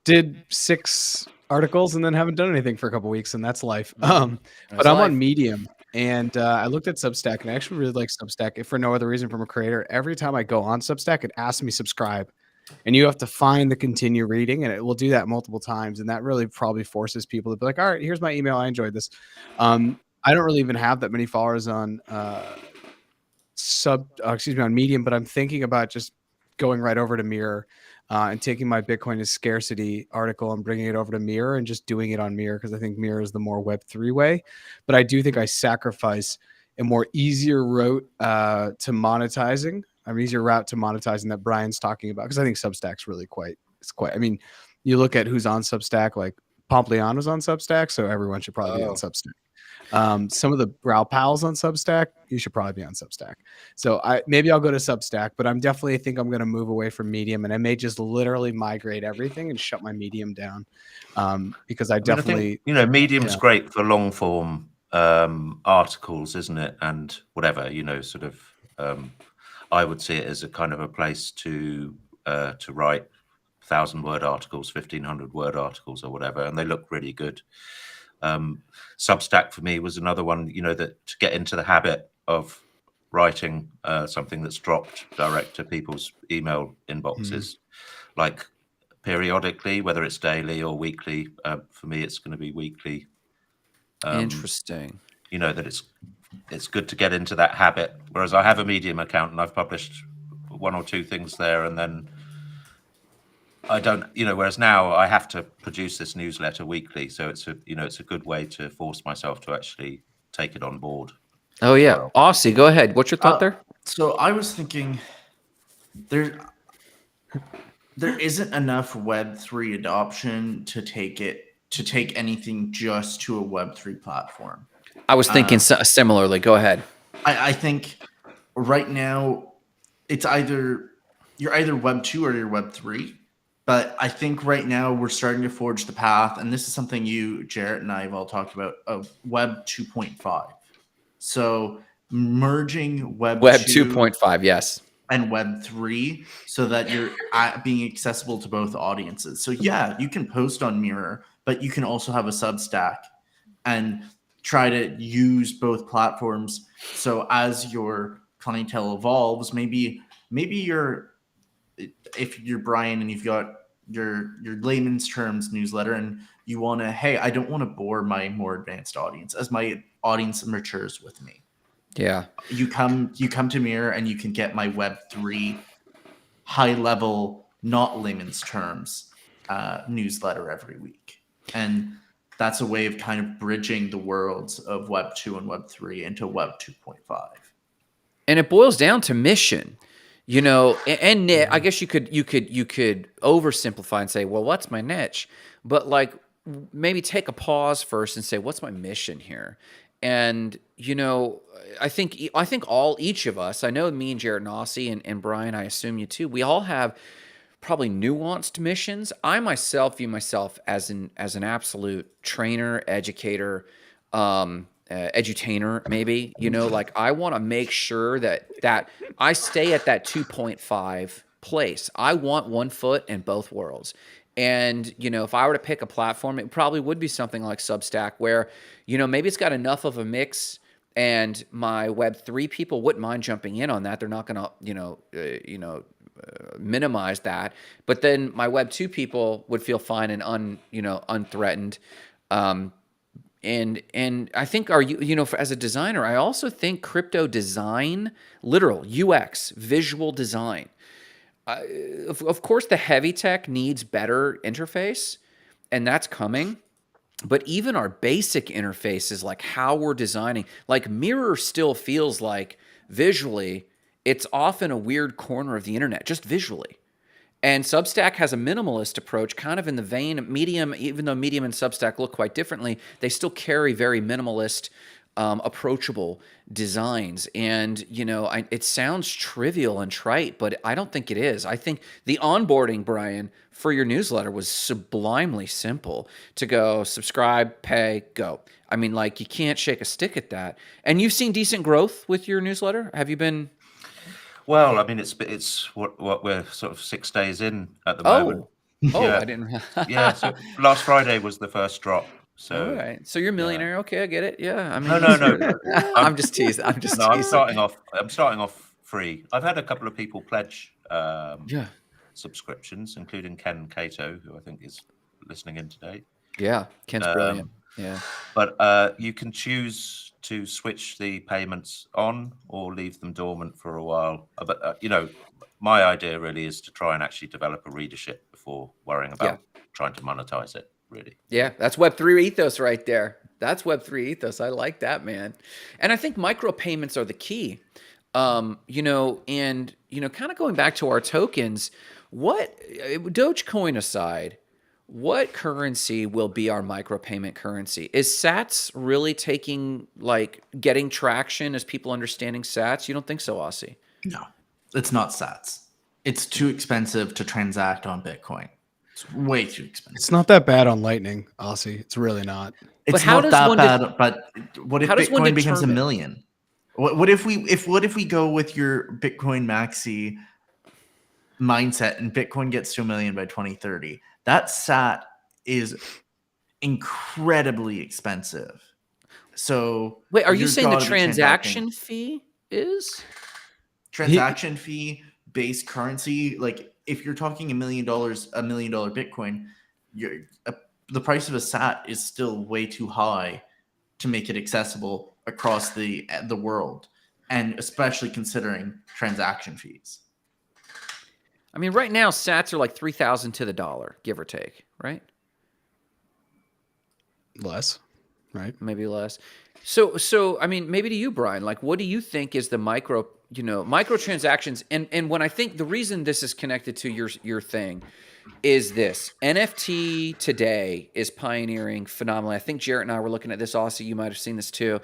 did 6 articles and then haven't done anything for a couple weeks, and that's life. But I'm on Medium, and I looked at Substack, and I actually really like Substack. If for no other reason, from a creator, every time I go on Substack, it asks me subscribe, and you have to find the continue reading, and it will do that multiple times, and that really probably forces people to be like, all right, here's my email, I enjoyed this. I don't really even have that many followers on on Medium, but I'm thinking about just going right over to Mirror and taking my Bitcoin is scarcity article and bringing it over to Mirror and just doing it on Mirror, because I think Mirror is the more Web3 way. But I do think I sacrifice a more easier route to monetizing. An easier route to monetizing that Brian's talking about, because I think Substack's really quite. I mean, you look at who's on Substack, like Pompliano's on Substack, so everyone should probably be on Substack. Some of the brow pals on Substack, you should probably be on Substack. So maybe I'll go to Substack, but I'm definitely think I'm going to move away from Medium, and I may just literally migrate everything and shut my Medium down, because I mean, I think, you know, Medium's great for long form articles, isn't it? And whatever, you know, sort of, I would see it as a kind of a place to write 1,000-word articles, 1,500-word articles, or whatever, and they look really good. Substack for me was another one, you know, that to get into the habit of writing something that's dropped direct to people's email inboxes, like periodically, whether it's daily or weekly. For me, it's going to be weekly. Interesting. You know, that it's good to get into that habit. Whereas I have a Medium account and I've published 1 or 2 things there, and then I don't, you know, whereas now I have to produce this newsletter weekly. So it's a good way to force myself to actually take it on board. Oh yeah. Aussie, go ahead. What's your thought there? So I was thinking there isn't enough Web3 adoption to take anything just to a Web3 platform. I was thinking similarly. Go ahead. I think right now it's you're either Web 2 or you're Web 3. But I think right now we're starting to forge the path, and this is something you, Jarrett, and I have all talked about, of Web 2.5. So merging Web 2.5, yes, and Web 3, so that you're being accessible to both audiences. So yeah, you can post on Mirror, but you can also have a Substack and try to use both platforms. So as your clientele evolves, maybe if you're Brian and you've got your layman's terms newsletter and you want to, hey, I don't want to bore my more advanced audience as my audience matures with me. Yeah. You come to Mirror and you can get my Web3 high level, not layman's terms newsletter every week. And that's a way of kind of bridging the worlds of Web 2 and Web 3 into Web 2.5. And it boils down to mission. You know, and I guess you could oversimplify and say, well, what's my niche? But like maybe take a pause first and say, what's my mission here? And you know, I think each of us, I know me and Jared and Aussie and Brian, I assume you too, we all have probably nuanced missions. I myself view myself as an absolute trainer, educator, edutainer, maybe, you know, like I want to make sure that I stay at that 2.5 place. I want 1 foot in both worlds. And, you know, if I were to pick a platform, it probably would be something like Substack where, you know, maybe it's got enough of a mix and my Web3 people wouldn't mind jumping in on that. They're not going to, minimize that. But then my Web2 people would feel fine and unthreatened. And I think as a designer, I also think crypto design, literal UX, visual design. Of course, the heavy tech needs better interface, and that's coming. But even our basic interfaces, like how we're designing, like Mirror still feels like visually, it's often a weird corner of the internet, just visually. And Substack has a minimalist approach, kind of in the vein of Medium, even though Medium and Substack look quite differently, they still carry very minimalist, approachable designs. And, you know, it sounds trivial and trite, but I don't think it is. I think the onboarding, Brian, for your newsletter was sublimely simple to go subscribe, pay, go. I mean, like, you can't shake a stick at that. And you've seen decent growth with your newsletter? Have you been... Well, I mean, it's what we're sort of 6 days in at the moment. Yeah. I didn't. Yeah. So last Friday was the first drop. So all right. So you're a millionaire. Okay, I get it. Yeah. I mean, no. I'm just teasing. I'm starting off free. I've had a couple of people pledge subscriptions, including Ken Cato, who I think is listening in today. Yeah, Ken's brilliant. Yeah. But you can choose to switch the payments on or leave them dormant for a while. But, my idea really is to try and actually develop a readership before worrying about trying to monetize it, really. Yeah, that's Web3 ethos right there. That's Web3 ethos. I like that, man. And I think micropayments are the key. And kind of going back to our tokens, Dogecoin aside, what currency will be our micropayment currency? Is Sats really getting traction as people understanding Sats? You don't think so, Aussie? No, it's not Sats. It's too expensive to transact on Bitcoin. It's way too expensive. It's not that bad on Lightning, Aussie. It's really not. It's not that bad. But what if Bitcoin becomes $1 million? What if we go with your Bitcoin maxi mindset and Bitcoin gets to $1 million by 2030? That SAT is incredibly expensive. So wait, are you saying the transaction fee is transaction fee based currency? Like if you're talking $1 million Bitcoin, the price of a SAT is still way too high to make it accessible across the world, and especially considering transaction fees. I mean, right now, Sats are like 3,000 to the dollar, give or take, right? Less, right? Maybe less. So I mean, maybe to you, Brian, like, what do you think is the microtransactions? And when I think the reason this is connected to your thing is this: NFT today is pioneering phenomenally. I think Jarrett and I were looking at this. Aussie, you might have seen this too.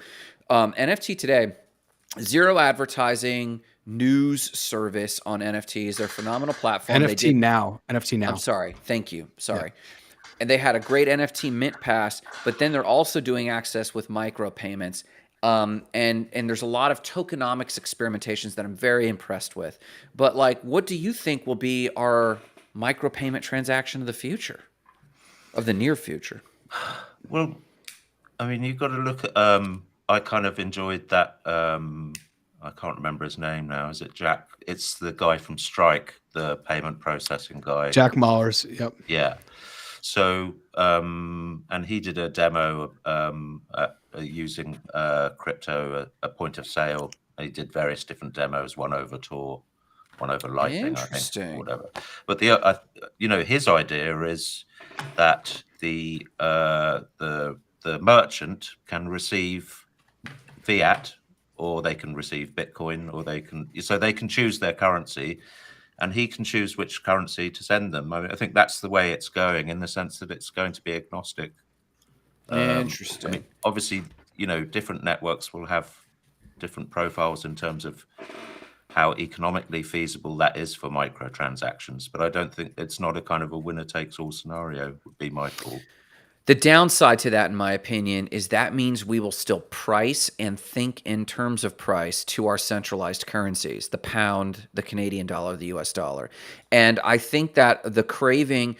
NFT today, zero advertising, news service on NFTs. They're a phenomenal platform. NFT now. I'm sorry. Thank you. Sorry. Yeah. And they had a great NFT mint pass, but then they're also doing access with micropayments. And there's a lot of tokenomics experimentations that I'm very impressed with. But like, what do you think will be our micropayment transaction of the future, of the near future? Well, I mean, you've got to look at, I kind of enjoyed that, I can't remember his name now. Is it Jack? It's the guy from Strike, the payment processing guy. Jack Mallers. Yep. Yeah. So, and he did a demo using crypto, a point of sale. He did various different demos, one over Tor, one over Lightning, I think, or whatever. But his idea is that the merchant can receive fiat, or they can receive Bitcoin, or they can choose their currency, and he can choose which currency to send them. I mean, I think that's the way it's going, in the sense that it's going to be agnostic. Interesting. I mean, obviously, different networks will have different profiles in terms of how economically feasible that is for microtransactions, but I don't think it's not a kind of a winner takes all scenario, would be my call. The downside to that, in my opinion, is that means we will still price and think in terms of price to our centralized currencies, the pound, the Canadian dollar, the US dollar. And I think that the craving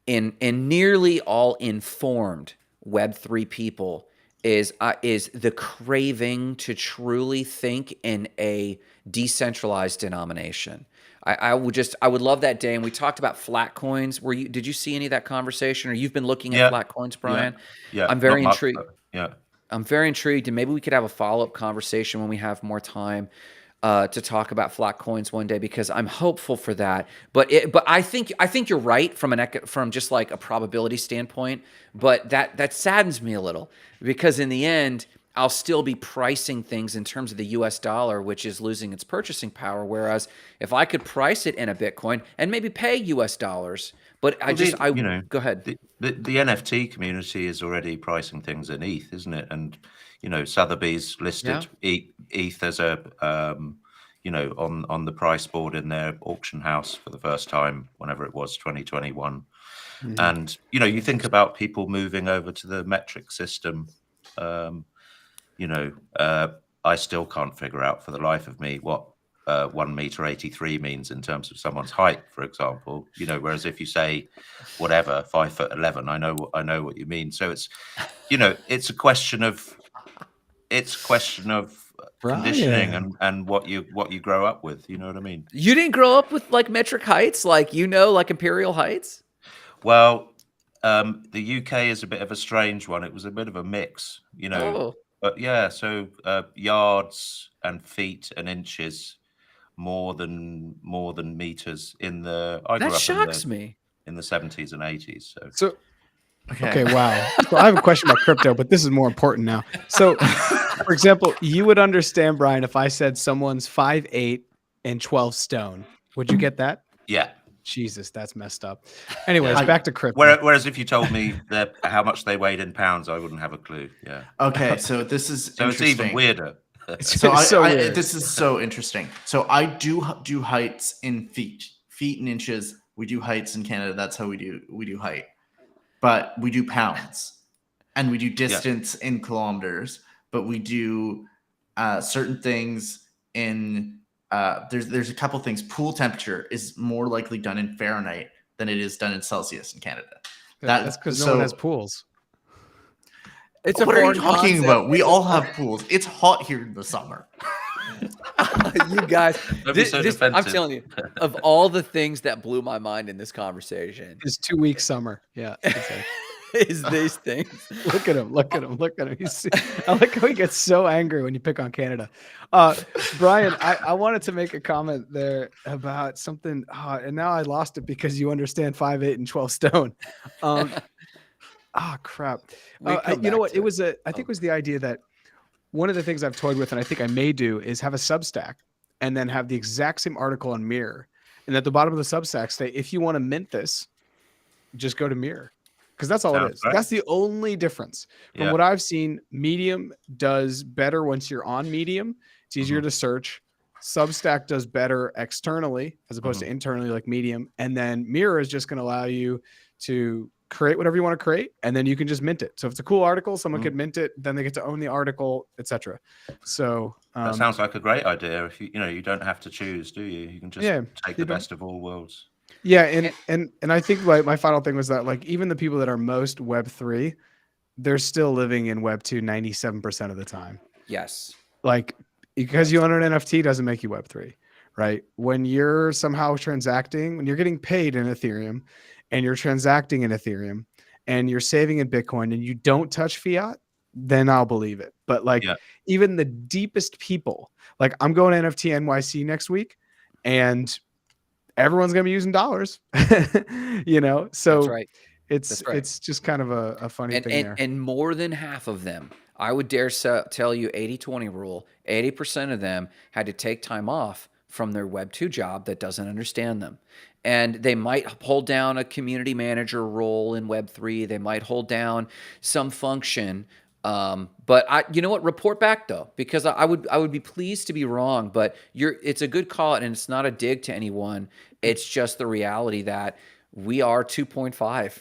in nearly all informed Web3 people is the craving to truly think in a decentralized denomination. I would love that day. And we talked about flat coins. Did you see any of that conversation, or you've been looking at Yeah, flat coins, yeah, Brian? yeah. I'm Not very much, intrigued. but yeah. I'm very intrigued, and maybe we could have a follow-up conversation when we have more time to talk about flat coins one day, because I'm hopeful for that. But I think you're right from just like a probability standpoint. But that saddens me a little, because in the end, I'll still be pricing things in terms of the US dollar, which is losing its purchasing power. Whereas if I could price it in a Bitcoin and maybe pay US dollars, but go ahead. The NFT community is already pricing things in ETH, isn't it? And Sotheby's listed ETH as a on the price board in their auction house for the first time, whenever it was, 2021. Mhm. And you think about people moving over to the metric system. I still can't figure out for the life of me what 1 meter 83 means in terms of someone's height, for example. Whereas if you say whatever 5'11", I know what you mean. So it's it's a question of conditioning Brian. and what you grow up with. You know what I mean? You didn't grow up with like metric heights, like like imperial heights? Well, the UK is a bit of a strange one. It was a bit of a mix, Oh, but yeah. So yards and feet and inches more than meters I that grew up shocks me. in the 70s and 80s. So So okay, wow. So I have a question about crypto, but this is more important now. So, for example, you would understand, Brian, if I said someone's 5'8" and 12 stone. Would you get that? yeah. Jesus, that's messed up. Anyways, Yeah. back to crypto. Whereas if you told me how much they weighed in pounds, I wouldn't have a clue. Yeah. Okay, so this is So it's interesting. even weirder. So It's so weird. this is so interesting. So I do heights in feet and inches. We do heights in Canada. That's how we do height. But we do pounds, and we do distance in kilometers. But we do certain things in there's a couple things. Pool temperature is more likely done in Fahrenheit than it is done in Celsius in Canada. That's because no one has pools. It's a What are you foreign talking concept. about? We all have pools. It's hot here in the summer. You guys, Don't be so I'm defensive. telling you, of all the things that blew my mind in this conversation, It's 2 weeks summer. Yeah. Exactly. is these things. Look at him. Look at him. Look at him. I like how he gets so angry when you pick on Canada. Brian, I wanted to make a comment there about something, and now I lost it because you understand 5'8" and 12 stone. Crap. You know what? It was I think it was the idea that one of the things I've toyed with, and I think I may do, is have a Substack and then have the exact same article on Mirror. And at the bottom of the Substack say, if you want to mint this, just go to Mirror. Because that's all it is. Right. That's the only difference. From what I've seen, Medium does better once you're on Medium. It's easier to search. Substack does better externally as opposed to internally, like Medium. And then Mirror is just going to allow you to create whatever you want to create, and then you can just mint it. So if it's a cool article, someone could mint it, then they get to own the article, etc. So that sounds like a great idea. If you don't have to choose, do you? You can just take the best of all worlds. Yeah, and I think my final thing was that, like, even the people that are most Web3, they're still living in Web2 97% of the time. Yes. Like, because you own an NFT doesn't make you Web3, right? When you're somehow transacting, when you're getting paid in Ethereum and you're transacting in Ethereum and you're saving in Bitcoin and you don't touch fiat, then I'll believe it. But like even the deepest people, like I'm going to NFT NYC next week and everyone's going to be using dollars, So That's right. it's just kind of a funny thing there. And more than half of them, I would dare tell you 80-20 rule, 80% of them had to take time off from their Web2 job that doesn't understand them. And they might hold down a community manager role in Web3. They might hold down some function. But you know what? Report back though, because I would be pleased to be wrong. But it's a good call, and it's not a dig to anyone. It's just the reality that we are 2.5.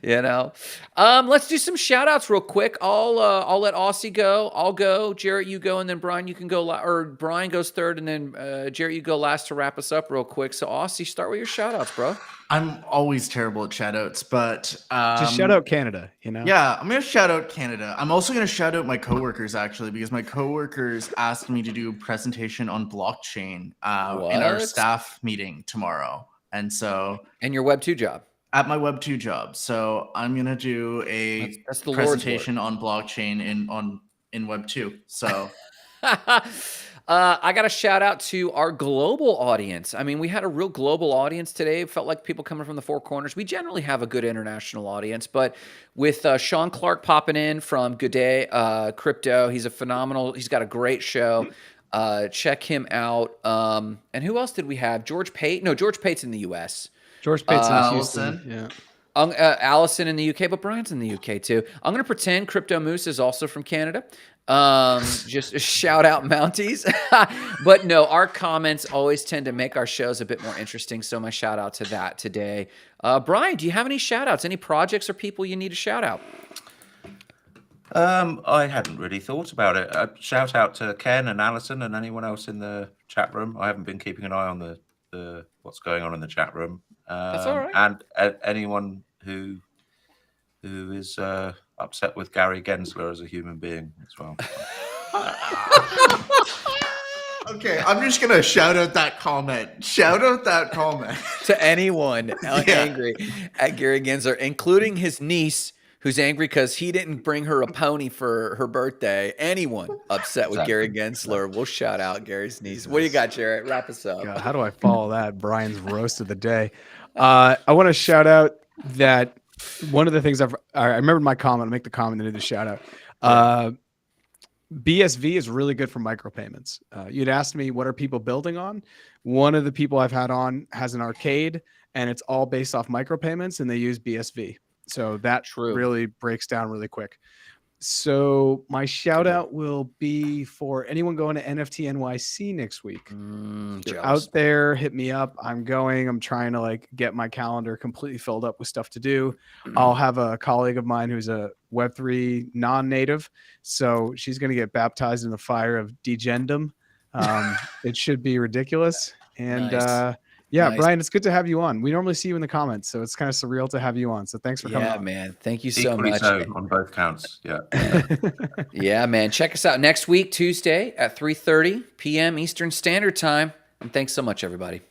You know, let's do some shout outs real quick. I'll let Aussie go. I'll go. Jarrett, you go, and then Brian, you can go. Or Brian goes third, and then Jarrett, you go last to wrap us up real quick. So Aussie, start with your shout outs, bro. I'm always terrible at shout outs, but just shout out Canada, you know? Yeah, I'm gonna shout out Canada. I'm also gonna shout out my coworkers actually, because my coworkers asked me to do a presentation on blockchain in our staff meeting tomorrow. And your Web 2 job. At my Web 2 job. So I'm gonna do a that's the presentation on blockchain in Web 2. So I got a shout out to our global audience. I mean, we had a real global audience today. It felt like people coming from the four corners. We generally have a good international audience, but with Sean Clark popping in from Good Day Crypto, he's got a great show. Check him out. And who else did we have? George Pate? No, George Pate's in the US. George Pate's in Allison. Houston. Yeah. Allison in the UK, but Brian's in the UK too. I'm going to pretend Crypto Moose is also from Canada. Just shout out Mounties. But no, our comments always tend to make our shows a bit more interesting. So my shout out to that today. Brian, do you have any shout outs? Any projects or people you need to shout out? I hadn't really thought about it. Shout out to Ken and Alison and anyone else in the chat room. I haven't been keeping an eye on the what's going on in the chat room. That's all right. And anyone who is upset with Gary Gensler as a human being as well. Okay, I'm just gonna shout out that comment. Shout out that comment to anyone angry at Gary Gensler, including his niece, who's angry because he didn't bring her a pony for her birthday. Anyone upset with Gary Gensler, we'll shout out Gary's niece. What do you got, Jarrett? Wrap us up. God, how do I follow that? Brian's roast of the day. I want to shout out that one of the things I remembered my comment. I'll make the comment and do the shout out. BSV is really good for micropayments. You'd asked me, what are people building on? One of the people I've had on has an arcade, and it's all based off micropayments, and they use BSV. So that really breaks down really quick. So my shout out will be for anyone going to NFT NYC next week. Out there, hit me up. I'm trying to get my calendar completely filled up with stuff to do. I'll have a colleague of mine who's a Web3 non-native. So she's going to get baptized in the fire of degendum. It should be ridiculous. And nice. Brian, it's good to have you on. We normally see you in the comments, so it's kind of surreal to have you on. So thanks for coming on. Yeah, man. Thank you so much. So on both counts. Yeah. Yeah, man. Check us out next week, Tuesday at 3:30 p.m. Eastern Standard Time. And thanks so much, everybody.